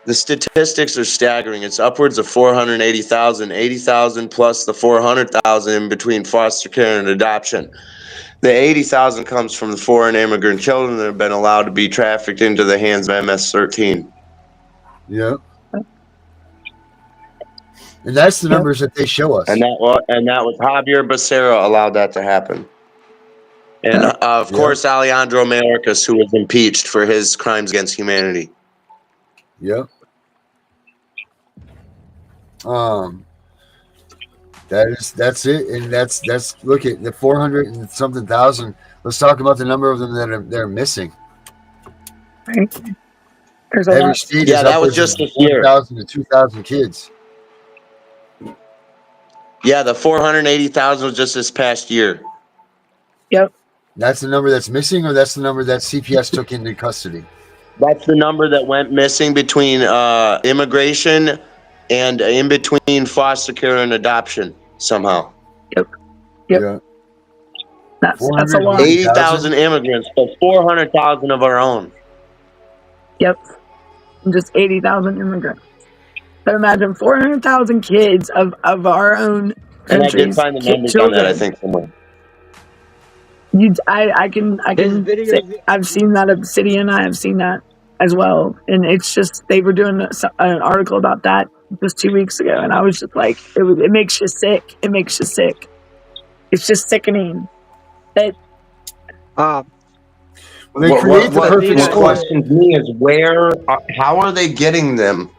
The statistics are staggering. It's upwards of 480,000, 80,000 plus the 400,000 in between foster care and adoption. The 80,000 comes from the foreign immigrant children that have been allowed to be trafficked into the hands of MS-13. Yeah. And that's the numbers that they show us. And that was Javier Becerra allowed that to happen. And of course, Alejandro Mayorkas, who was impeached for his crimes against humanity. Yep. That's it, and that's look at the 400 and something thousand. Let's talk about the number of them that are missing. Right. There's a Every lot. state Yeah, that was just this year. 1,000 to 2,000 kids. Yeah, the 480,000 was just this past year. Yep. That's the number that's missing, or that's the number that CPS took into custody? That's the number that went missing between immigration and in between foster care and adoption somehow. Yep. Yeah. That's a 400, lot. 80,000 immigrants, but 400,000 of our own. Yep. Just 80,000 immigrants. So imagine 400,000 kids of our own And I did country's find the numbers on that, I think, somewhere. I can say I've seen that Obsidian. I have seen that as well, and it's just they were doing an article about that just 2 weeks ago, and I was just like, it makes you sick. It makes you sick. It's just sickening. That Well, they create the perfect what school. questions me is how are they getting them?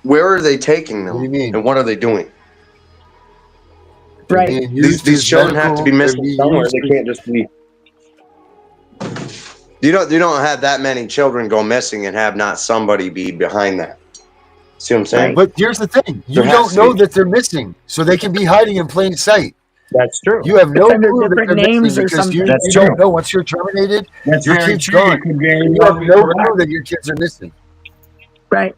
Where are they taking them? What do you mean? And what are they doing? right. These children have to be missing somewhere. They can't just be. You don't have that many children go missing and have not somebody be behind that. See what I'm saying? Right. But here's the thing: you don't know that they're missing, so they can be hiding in plain sight. That's true. You have no Under clue that different they're names missing or because something. you That's don't true. know. Once you're terminated, That's your very kid's true. gone. You could very You well have be no correct. clue that your kids are missing. Right.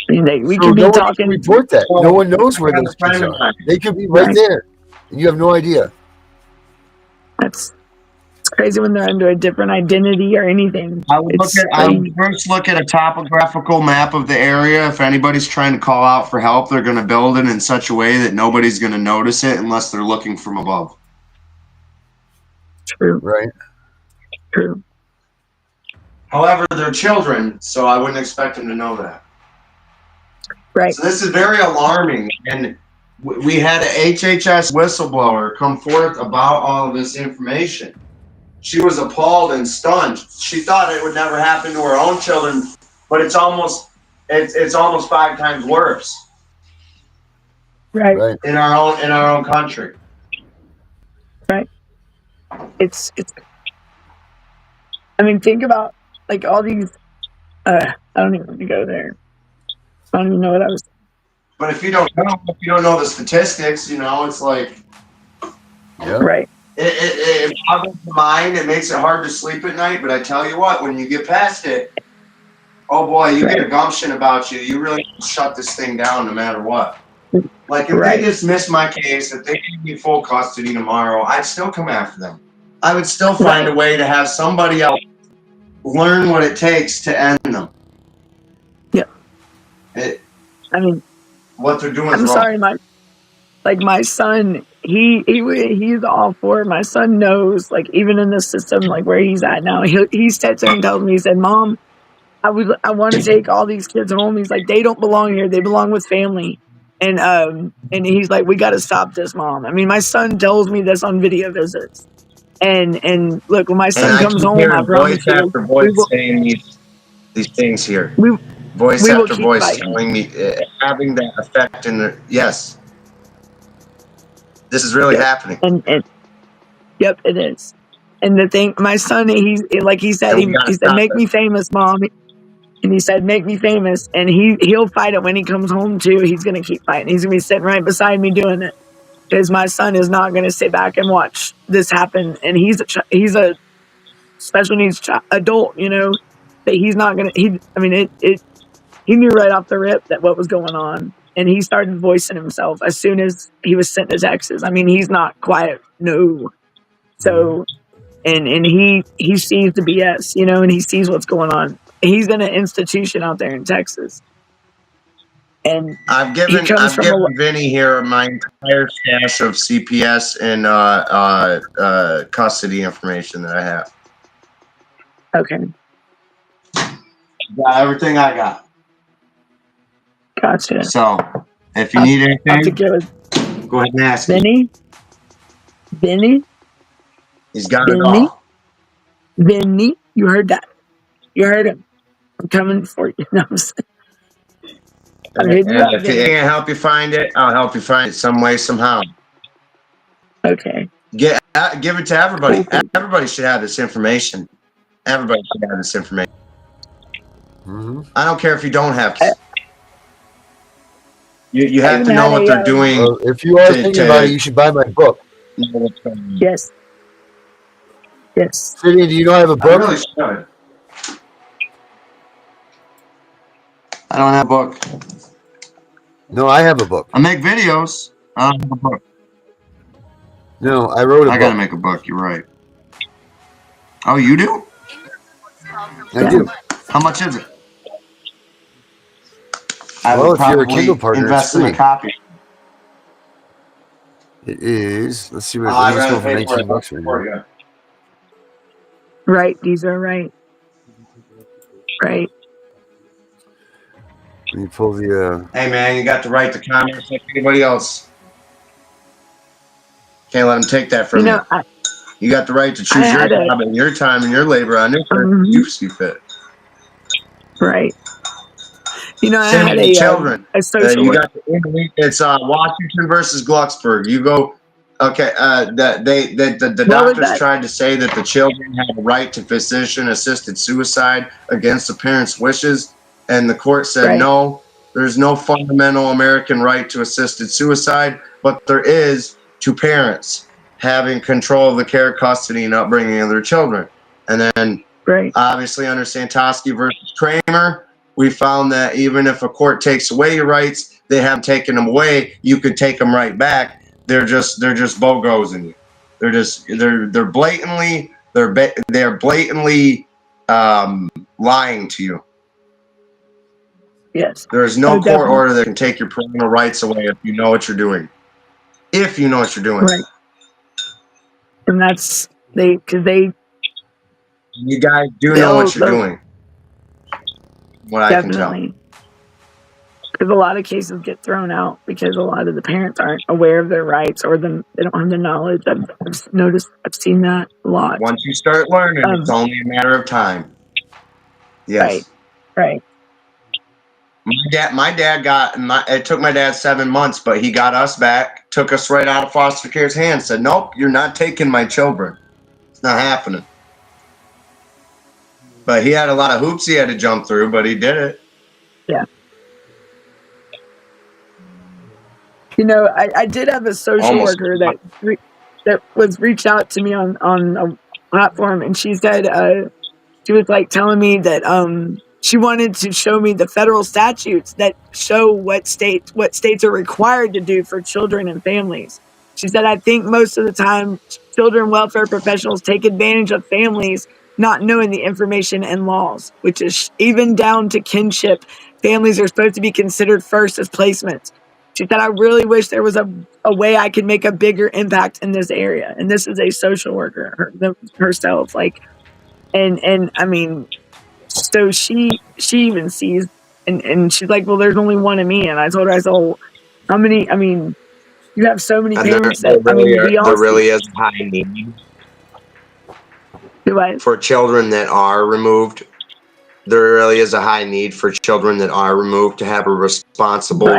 I mean, we So could be no one talking. can report that. No one knows where I got those a friend kids of are. mine. They could be right Right. there, and you have no idea. It's crazy when they're under a different identity or anything. I would first look at a topographical map of the area. If anybody's trying to call out for help, they're going to build it in such a way that nobody's going to notice it unless they're looking from above. True. Right? True. However, they're children, so I wouldn't expect them to know that. Right. So this is very alarming, and we had an HHS whistleblower come forth about all of this information. She was appalled and stunned. She thought it would never happen to her own children, but it's almost 5 times worse Right. Right. in our own country. Right. It's. I mean, think about like all these. I don't even want to go there. I don't even know what I was. But if you don't know the statistics, it's like Yeah. Right. it boggles the mind. It makes it hard to sleep at night. But I tell you what, when you get past it, oh boy, you get a gumption about you. You really shut this thing down no matter what. Like if they dismiss my case, if they give me full custody tomorrow, I'd still come after them. I would still find a way to have somebody else learn what it takes to end them. Yeah. I mean, what they're doing is I'm wrong. sorry, my son, he's all for it. My son knows, like, even in the system, like where he's at now, he sits there and tells me, he said, Mom, I want to take all these kids home. He's like, they don't belong here. They belong with family. And he's like, we got to stop this, Mom. I mean, my son tells me this on video visits. And look, when my son comes home, I promise you, After voice saying these things here. Voice after voice telling me, having that effect in the, yes. This is really happening. And yep, it is. And the thing, my son, he said, make me famous, Mom. And he said, make me famous. And he'll fight it when he comes home too. He's going to keep fighting. He's going to be sitting right beside me doing it. Because my son is not going to sit back and watch this happen. And he's a special needs adult, that he's not going to, he knew right off the rip that what was going on. And he started voicing himself as soon as he was sent to Texas. I mean, he's not quiet. No. So, and he sees the BS, and he sees what's going on. He's in an institution out there in Texas. And I've given Vinny here my entire stash of CPS and custody information that I have. Okay. Got everything I got. Gotcha. So, if you need anything, go ahead and ask Vinny? He's got it all. Vinny, you heard that. You heard him. I'm coming for you. No, I'm saying. If he can't help you find it, I'll help you find it some way, somehow. Okay. Give it to everybody. Everybody should have this information. Everybody should have this information. I don't care if you don't have to. You have to know what they're doing. If you are thinking about it, you should buy my book. Yes. Yes. City, do you know I have a I book? really should. I don't have a book. No, I have a book. I make videos. I don't have a book. No, I wrote a I book. gotta make a book. You're right. Oh, you do? I Yeah. do. How much is it? I Well, would if you're a Kindle probably partner, it's invest in a free. copy. It is. Let's see what I'd these go rather for. pay for it. $19 right now. Yeah. Right. These are right. Right. Let me pull the. Hey, man, you got the right to comment like anybody else. Can't let them take that from You you. know, You got the right to I choose your had a job and your time and your labor on your terms as you see fit. right. You know, I Same had with children. a social You work. got it's Washington versus Glucksburg. You go. Okay, the What was doctors that? tried to say that the children have a right to physician-assisted suicide against the parents' wishes, and the court said Right. no. There's no fundamental American right to assisted suicide, but there is to parents having control of the care, custody, and upbringing of their children. And then, Right. obviously, under Santosky versus Kramer, we found that even if a court takes away your rights, they haven't taken them away. You could take them right back. They're just bogozing you. They're blatantly lying to you. Yes. There is no Oh, court definitely. order that can take your parental rights away if you know what you're doing. If you know what you're doing. Right. And that's because they You guys do know they'll what you're doing. What I can tell. definitely, because a lot of cases get thrown out because a lot of the parents aren't aware of their rights or they don't have the knowledge. I've noticed, I've seen that a lot. Once you start learning, it's only a matter of time. Yes. Right. My dad it took my dad 7 months, but he got us back, took us right out of foster care's hands, said, nope, you're not taking my children. It's not happening. But he had a lot of hoops he had to jump through, but he did it. Yeah. You know, I did have a social worker that was reached out to me on a platform, and she said she was like telling me that she wanted to show me the federal statutes that show what states are required to do for children and families. She said, I think most of the time children welfare professionals take advantage of families not knowing the information and laws, which is even down to kinship. Families are supposed to be considered first as placements. She said, I really wish there was a way I could make a bigger impact in this area. And this is a social worker herself. Like, and I mean, so she even sees, and she's like, well, there's only one of me. And I told her, I said, oh, how many? I mean, you have so many And parents that, I mean, we all there see. really is a high need for children that are removed. There really is a high need for children that are removed to have a responsible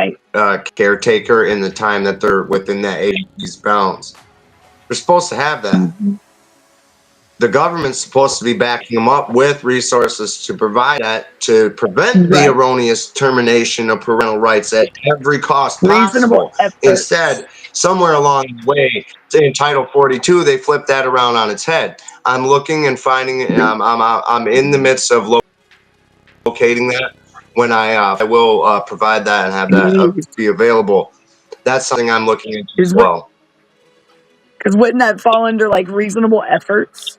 caretaker in the time that they're within that agency's bounds. They're supposed to have that. Mm-hmm. The government's supposed to be backing them up with resources to provide that, to prevent the erroneous termination of parental rights at every cost possible. Instead, somewhere along the way, in Title 42, they flipped that around on its head. I'm looking and finding it. I'm in the midst of locating that. When I will provide that and have that be available. That's something I'm looking into as well. Because wouldn't that fall under like reasonable efforts?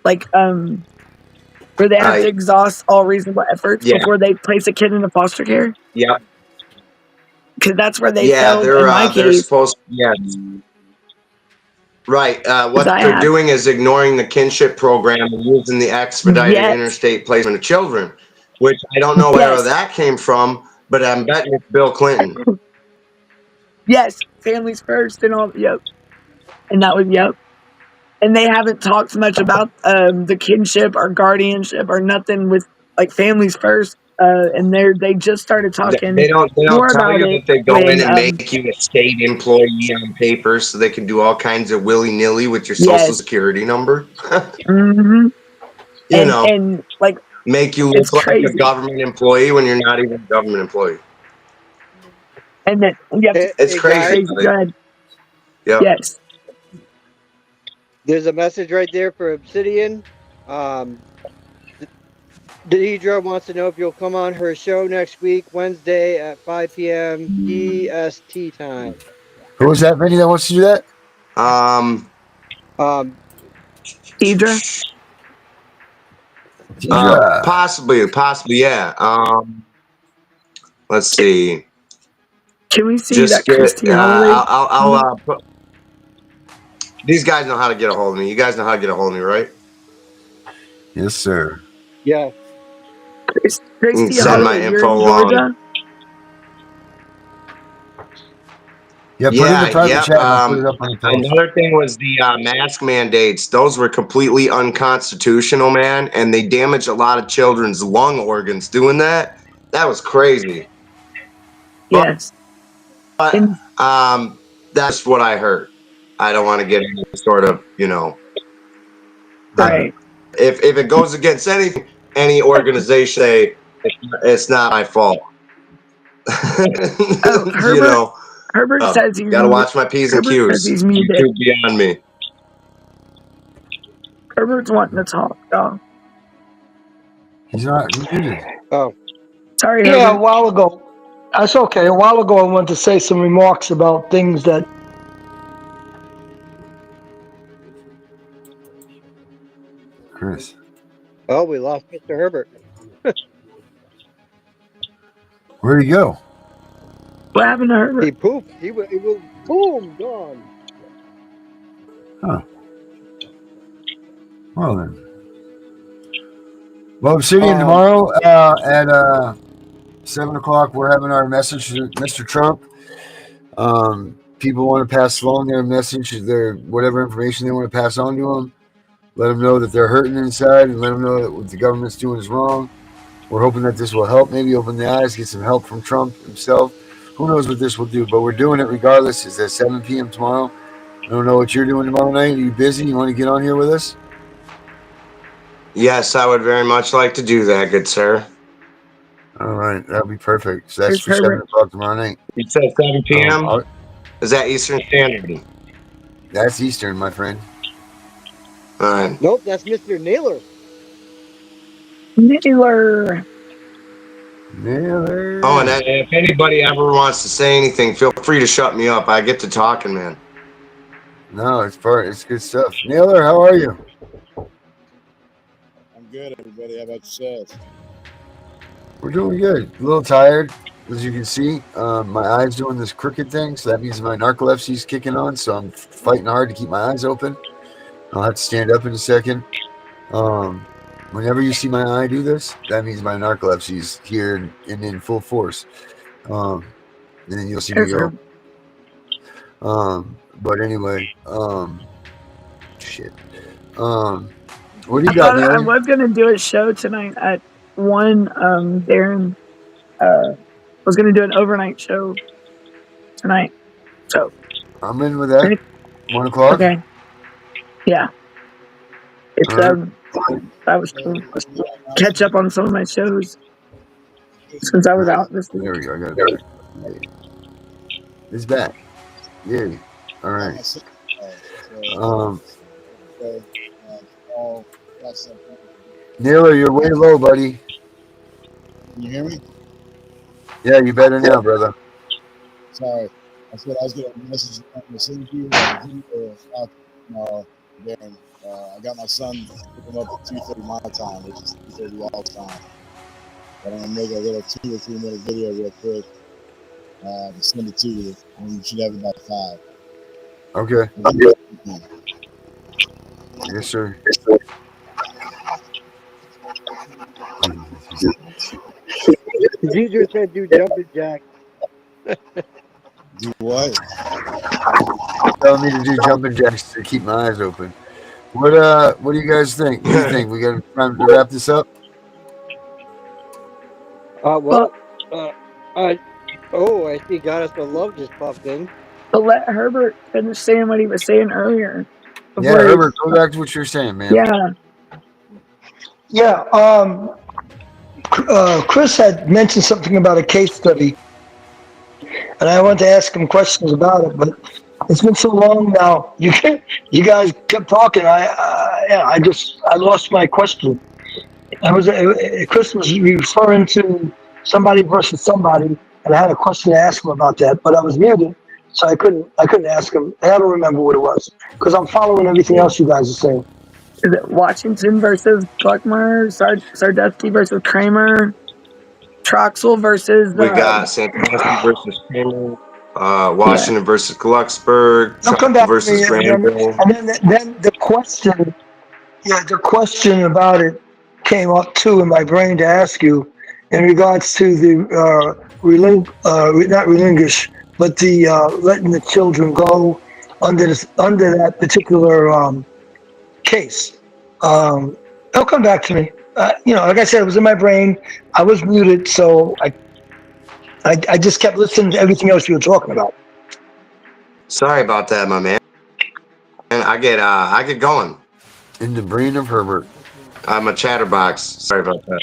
Like, where they have to exhaust all reasonable efforts before they place a kid into foster care? Yeah. Because that's where they failed in my they're case. supposed Right. What they're doing is ignoring the kinship program and using the expedited interstate placement of children, which I don't know where that came from, but I'm betting it's Bill Clinton. Yes, families first and all. Yep. And that was And they haven't talked much about the kinship or guardianship or nothing with like families first. And they just started talking. They don't more tell about you it that they go when, in and make you a state employee on paper so they can do all kinds of willy-nilly with your social security number. Mm-hmm. You know, and like make you look like a government employee when you're not even a government employee. And then it's crazy. Go ahead. Yep. Yes. There's a message right there for Obsidian. Deidre wants to know if you'll come on her show next week, Wednesday at 5 p.m. PST time. Who was that, Vinny, that wants to do that? Um, Deidre? Deidre. possibly, yeah. Let's see. Can we see Just that get. Christiana lady? I'll put. These guys know how to get a hold of me. You guys know how to get a hold of me, right? Yes, sir. Yeah. Christy Send my Hollywood, you're info in along. Georgia? Yeah, put it in the private chat. I'll put it up on the post. Another thing was the mask mandates. Those were completely unconstitutional, man, and they damaged a lot of children's lung organs doing that. That was crazy. Yes. But that's what I heard. I don't want to get any sort of, Right. If it goes against any organization, say it's not my fault. Oh, Herbert says he's gotta watch my P's and Herbert says Q's. he's muted. YouTube beyond me. Herbert's wanting to talk, dog. He's not muted. Oh. Sorry, Yeah, Herbert. a while ago. That's okay. A while ago, I wanted to say some remarks about things that. Chris. Oh, we lost Mr. Herbert. Where'd he go? What happened to Herbert? He pooped. He was boom, gone. Huh. Well then. Well, Obsidian, tomorrow at 7 o'clock, we're having our message to Mr. Trump. People want to pass along their message, their whatever information they want to pass on to him. Let them know that they're hurting inside, and let them know that what the government's doing is wrong. We're hoping that this will help, maybe open the eyes, get some help from Trump himself. Who knows what this will do, but we're doing it regardless. It's at 7 p.m. tomorrow. I don't know what you're doing tomorrow night. Are you busy? You want to get on here with us? Yes, I would very much like to do that, good sir. All right, that'll be perfect. So that's Here's for 7 Herbert. o'clock tomorrow night. You said 7 p.m.? Is that Eastern Standard? That's Eastern, my friend. All right. Nope, that's Mr. Naylor. Naylor. Oh, and if anybody ever wants to say anything, feel free to shut me up. I get to talking, man. No, it's good stuff. Naylor, how are you? I'm good, everybody. How about yourselves? We're doing good. A little tired, as you can see. My eye's doing this crooked thing, so that means my narcolepsy's kicking on, so I'm fighting hard to keep my eyes open. I'll have to stand up in a second. Whenever you see my eye do this, that means my narcolepsy's here and in full force. And then you'll see me go. But anyway, shit. What do you got, I Naylor? was gonna do a show tonight at 1. Darren was gonna do an overnight show tonight. So I'm in with that. 1 o'clock. Okay. Yeah. It's Right. I was cool. Catch up on some of my shows since I was out this week. There we go. I got it back. It's back. Yeah. All right. Naylor, you're way low, buddy. Can you hear me? Yeah, you better now, brother. Sorry. I said I was getting a message from the city tomorrow. Then I got my son to pick him up at 2:30 my time, which is 2:30 y'all's time. But I'm gonna make a little 2 or 3 minute video real quick to send it to you, and you should have it by 5. Okay. Yes, sir. Deidre said do jumping jacks. Do what? Telling me to do jumping jacks to keep my eyes open. What do you guys think? What do you think? We got time to wrap this up? I see Goddess of Love just popped in. But let Herbert finish saying what he was saying earlier. Yeah, Herbert, go back to what you're saying, man. Yeah. Chris had mentioned something about a case study, and I wanted to ask him questions about it, but It's been so long now. You guys kept talking. I lost my question. Chris was referring to somebody versus somebody, and I had a question to ask him about that, but I was muted, so I couldn't ask him. And I don't remember what it was because I'm following everything else you guys are saying. Is it Washington versus Gluckmer, Sardusky versus Kramer, Troxel versus We got Santana versus Kramer, Washington versus Glucksberg, They'll come back versus to me, Granville. and then the question, the question about it came up too in my brain to ask you in regards to the not relinquish, but the letting the children go under that particular case. It'll come back to me. Like I said, it was in my brain. I was muted, so I just kept listening to everything else you were talking about. Sorry about that, my man. And I get going. In the brain of Herbert. I'm a chatterbox. Sorry about that.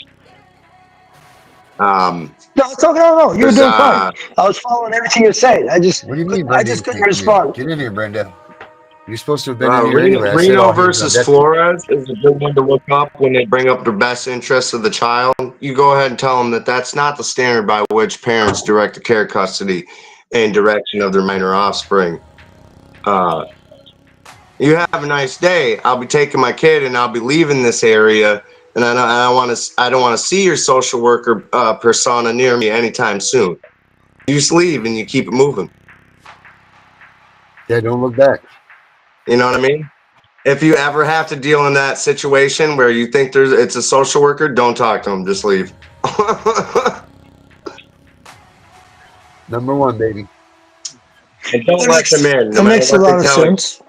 No, it's okay. No, you were doing fine. I was following everything you're saying. What do you mean, Brenda? I just couldn't respond. Get in here, Brenda. You're supposed to have been in here anyway. Reno versus Flores is a good one to look up when they bring up the best interests of the child. You go ahead and tell them that that's not the standard by which parents direct the care, custody, and direction of their minor offspring. You have a nice day. I'll be taking my kid and I'll be leaving this area, and I don't want to see your social worker persona near me anytime soon. You just leave and you keep it moving. Yeah, don't look back. You know what I mean? If you ever have to deal in that situation where you think it's a social worker, don't talk to them. Just leave. Number one, baby. And don't let them in. That makes a lot of sense.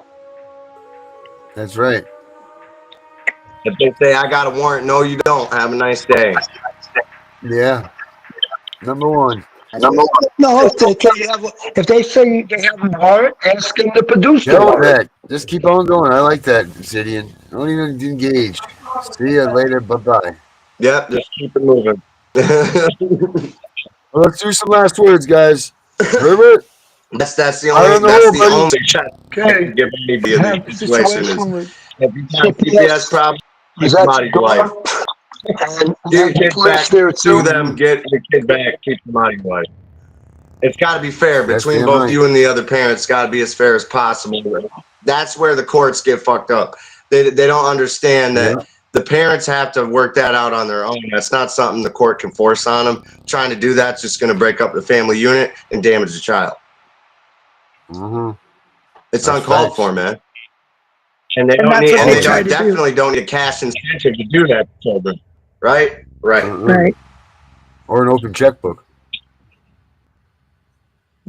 That's right. If they say, I got a warrant, no, you don't. Have a nice day. Yeah. Number one. No, if they say they have a warrant, ask them to produce the warrant. That. Just keep on going. I like that, Obsidian. Don't even engage. See you later. Bye-bye. Yep, just keep it moving. Well, let's do some last words, guys. Herbert? That's the only shot Okay. give anybody in this situation is if you have CPS problem, keep somebody's life. Get your kid back to them, get your kid back, keep somebody's life. It's got to be fair between both you and the other parents. It's got to be as fair as possible. That's where the courts get fucked up. They don't understand that the parents have to work that out on their own. That's not something the court can force on them. Trying to do that's just going to break up the family unit and damage the child. Mm-hmm. It's uncalled for, man. And they definitely don't need a cash incentive to do that to children. Right? Right. Or an open checkbook.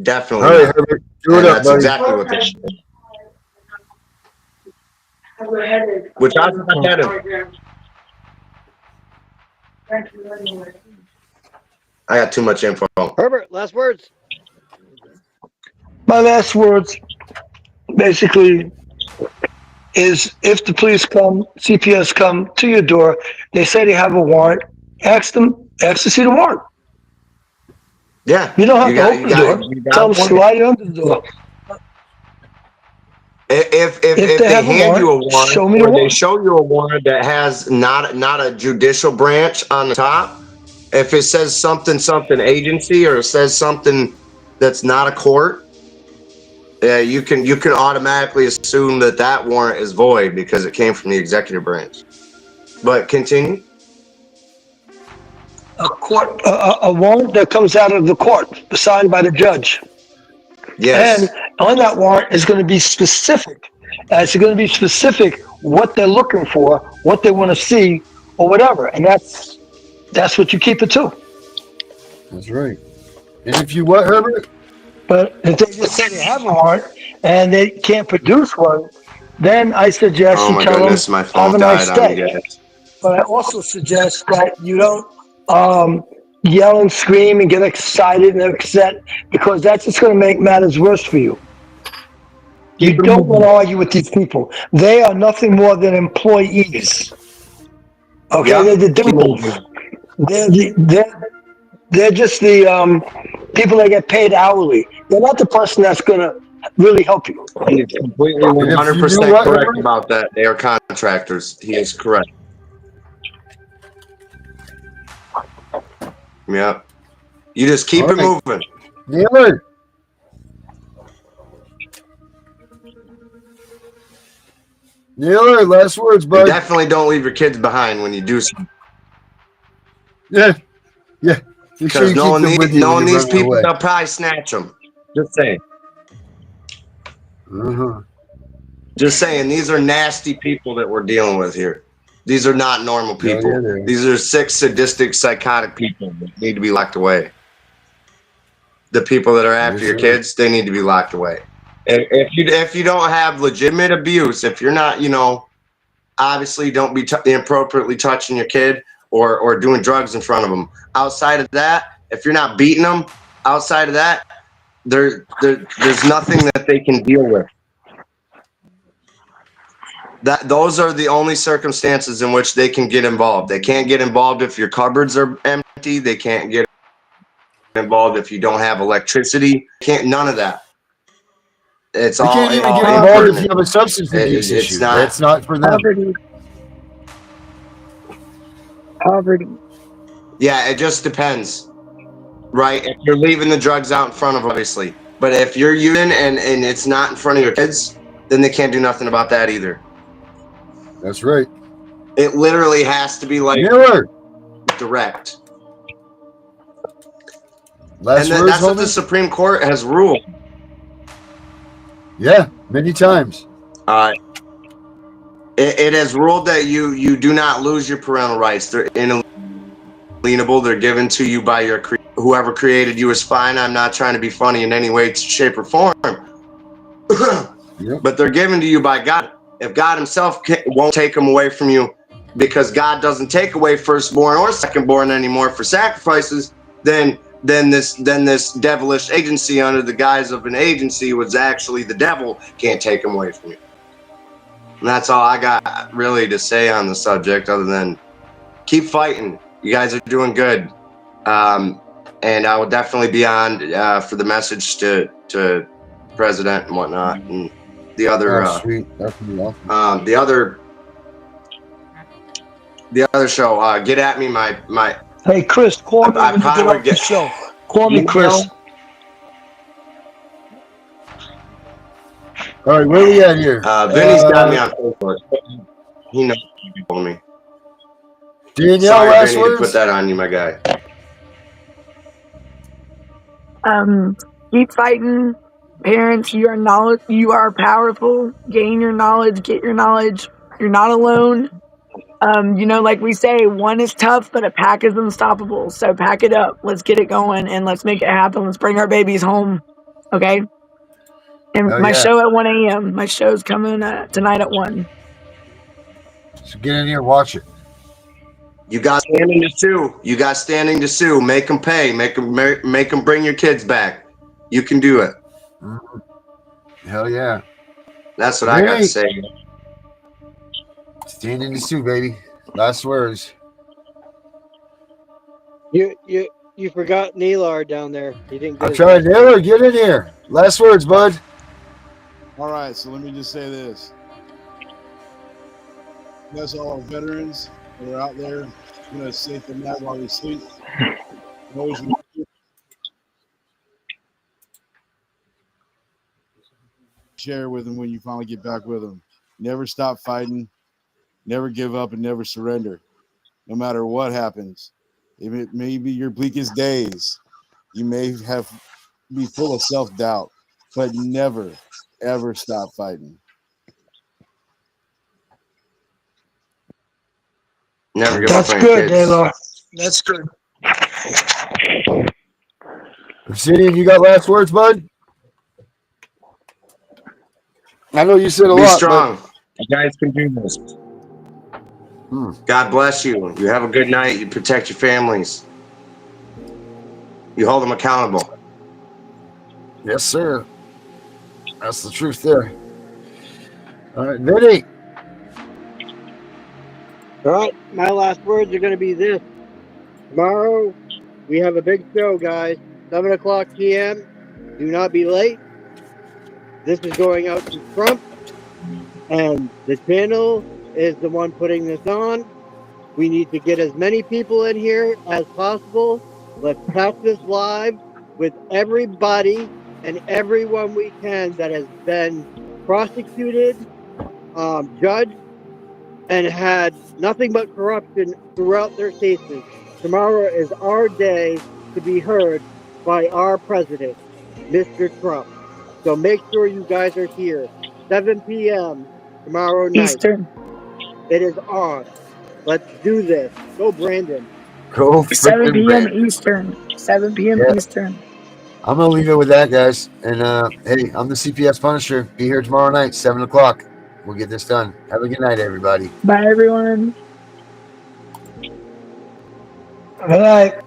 Definitely. All right, Herbert. Do it up, that's buddy. exactly what they should do. Which I put that in. I got too much info. Herbert, last words. My last words basically is if the police come, CPS come to your door, they say they have a warrant, ask to see the warrant. Yeah. You don't have to open the door. Tell them to slide it under the door. If they hand you a warrant, or they show you a warrant that has not a judicial branch on the top, if it says something agency or it says something that's not a court, you can automatically assume that warrant is void because it came from the executive branch. But continue. A warrant that comes out of the court, signed by the judge. Yes. And on that warrant is going to be specific. It's going to be specific what they're looking for, what they want to see, or whatever. And that's what you keep it to. That's right. And if you what, Herbert? But if they just say they have a warrant and they can't produce one, then I suggest you tell them, have a nice day. But I also suggest that you don't yell and scream and get excited and upset, because that's just going to make matters worse for you. You don't want to argue with these people. They are nothing more than employees. Okay, they're the devils. They're just the people that get paid hourly. They're not the person that's going to really help you. He is completely And if you knew 100% what, correct about that. They are contractors. He is correct. Yep. You just keep it All right. moving. Naylor. Naylor, last words, And bud. definitely don't leave your kids behind when you do something. Yeah. Yeah. Make sure Because you keep them with you when knowing you're these running people, away. they'll probably snatch them. Just saying. Uh-huh. Just saying, these are nasty people that we're dealing with here. These are not normal Yeah, people. they are. These are sick, sadistic, psychotic people that need to be locked away. The people that are after Yes, your sir. kids, they need to be locked away. If you don't have legitimate abuse, if you're not, obviously don't be inappropriately touching your kid or doing drugs in front of them. Outside of that, if you're not beating them, outside of that, there's nothing that they can deal with. Those are the only circumstances in which they can get involved. They can't get involved if your cupboards are empty. They can't get involved if you don't have electricity. None of that. It's They all can't even get involved if you impertinent. have a substance abuse It's issue. not. That's not for them. Poverty. Poverty. Yeah, it just depends, right? If you're leaving the drugs out in front of them, obviously, but if you're using and it's not in front of your kids, then they can't do nothing about that either. That's right. It literally has to be like Naylor. direct. Last And words, that's what the homie? Supreme Court has ruled. Yeah, many times. It has ruled that you do not lose your parental rights. They're inalienable. They're given to you by whoever created you is fine. I'm not trying to be funny in any way, shape, or form. Yep. But they're given to you by God. If God himself won't take them away from you, because God doesn't take away firstborn or secondborn anymore for sacrifices, then this devilish agency under the guise of an agency was actually the devil, can't take them away from you. And that's all I got really to say on the subject, other than keep fighting. You guys are doing good. And I will definitely be on for the message to President and whatnot, and the other Sweet. That's gonna be awesome. the other show. Get at me, my. Hey, Chris, call me I when you get probably off the show. Call me, Chris. All right, where we at here? Vinny's got me on Facebook. He knows you told me. Danielle, Sorry, last Vinny, words? to put that on you, my guy. Keep fighting. Parents, you are powerful. Gain your knowledge, get your knowledge. You're not alone. Like we say, one is tough, but a pack is unstoppable. So pack it up. Let's get it going and let's make it happen. Let's bring our babies home. Okay. And my show at 1 a.m. My show's coming tonight at 1. So get in here, watch it. You got standing to sue. You got standing to sue. Make them pay. Make them bring your kids back. You can do it. Mm-hmm. Hell yeah. That's what I got to say. Standing to sue, baby. Last words. You forgot Naylor down there. He didn't get I tried. Naylor, get in here. Last words, bud. All right, so let me just say this. That's all our veterans that are out there. You know, safe and night while we sleep. Always share with them when you finally get back with them. Never stop fighting. Never give up and never surrender. No matter what happens. If it may be your bleakest days, you may be full of self-doubt, but never, ever stop fighting. Never give That's up on good, your kids. Naylor. That's good. Obsidian, you got last words, bud? I know you said a lot. Be strong. You guys can do this. God bless you. You have a good night. You protect your families. You hold them accountable. Yes, sir. That's the truth there. All right, Vinny. All right, my last words are going to be this. Tomorrow, we have a big show, guys. 7 o'clock p.m. Do not be late. This is going out to Trump, and the channel is the one putting this on. We need to get as many people in here as possible. Let's pass this live with everybody and everyone we can that has been prosecuted, judged, and had nothing but corruption throughout their cases. Tomorrow is our day to be heard by our president, Mr. Trump. So make sure you guys are here. 7 p.m. tomorrow night. Eastern. It is on. Let's do this. Go, Brandon. Go 7 freaking p.m. Brandon. Eastern. 7 p.m. Yeah. Eastern. I'm gonna leave it with that, guys. And hey, I'm the CPS Punisher. Be here tomorrow night, 7 o'clock. We'll get this done. Have a good night, everybody. Bye, everyone. Good night.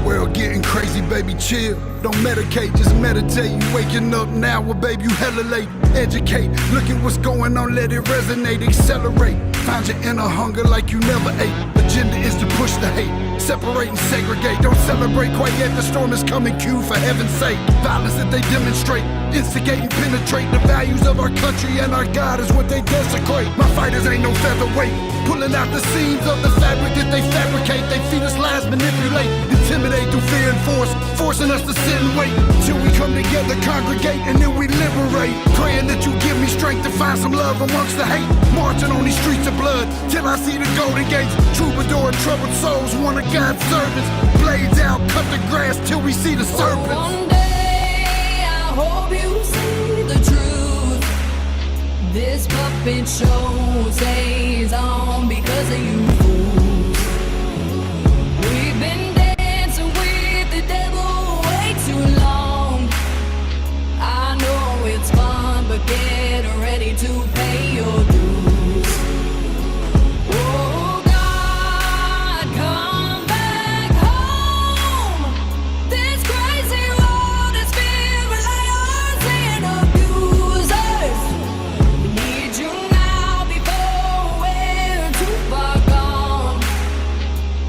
World getting crazy, baby, chill. Don't medicate, just meditate. You waking up now, well, baby, you hella late. Educate, look at what's going on, let it resonate, accelerate. Find your inner hunger like you never ate. Agenda is to push the hate, separate and segregate. Don't celebrate quite yet, the storm is coming, Q, for heaven's sake. Violence that they demonstrate, instigate and penetrate. The values of our country and our God is what they desecrate. My fighters ain't no featherweight, pulling out the seams of the fabric that they fabricate. They feed us lies, manipulate, intimidate through fear and force, forcing us to sit and wait till we come together, congregate, and then we liberate. Praying that you give me strength to find some love amongst the hate. Marching on these streets of blood till I see the golden gates. Troubadour and troubled souls, one of God's servants. Blades out, cut the grass till we see the serpent. One day I hope you see the truth. This puppet show stays on because of you fools. We've been dancing with the devil way too long. I know it's fun, but get ready to pay your dues. Oh God, come back home. This crazy world is filled with liars and abusers. We need you now before we're too far gone.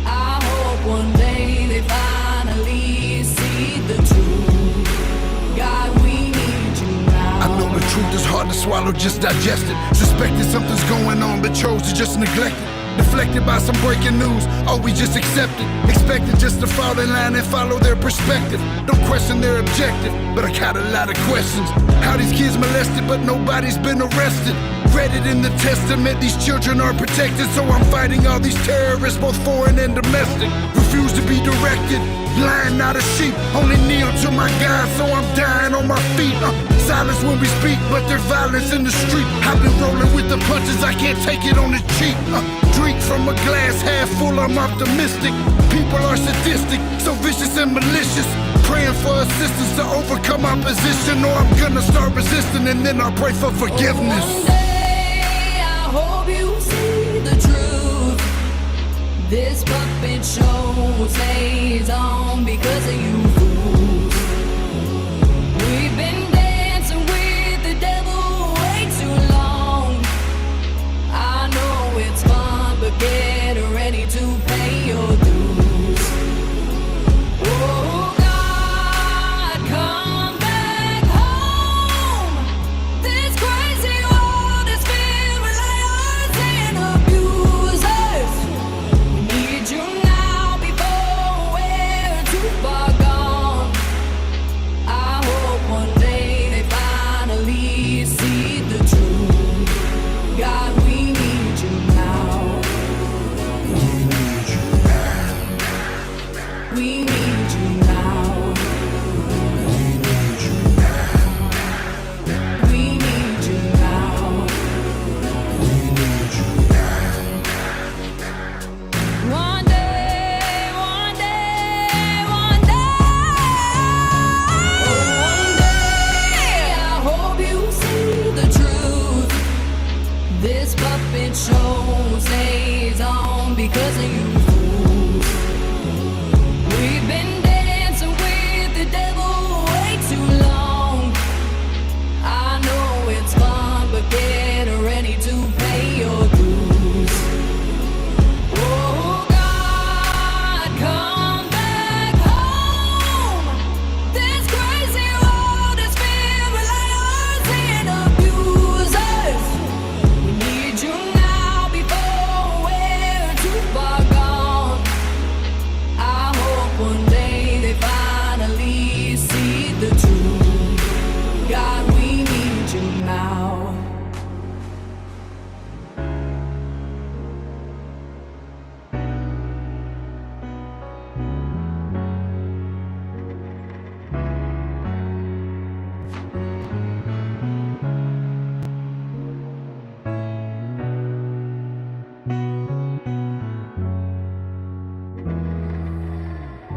I hope one day they finally see the truth. God, we need you now. I know the truth is hard to swallow, just digest it. Suspected something's going on, but chose to just neglect it. Deflected by some breaking news, oh, we just accept it. Expected just to fall in line and follow their perspective. Don't question their objective, but I got a lot of questions. How these kids molested, but nobody's been arrested. Read it in the testament, these children are protected. So I'm fighting all these terrorists, both foreign and domestic. Refuse to be directed, blind, not a sheep. Only kneel to my God, so I'm dying on my feet. Silence when we speak, but there's violence in the street. I've been rolling with the punches, I can't take it on the cheap. Drink from a glass half full, I'm optimistic. People are sadistic, so vicious and malicious. Praying for assistance to overcome opposition, or I'm gonna start resisting and then I'll pray for forgiveness. One day I hope you see the truth. This puppet show stays on because of you.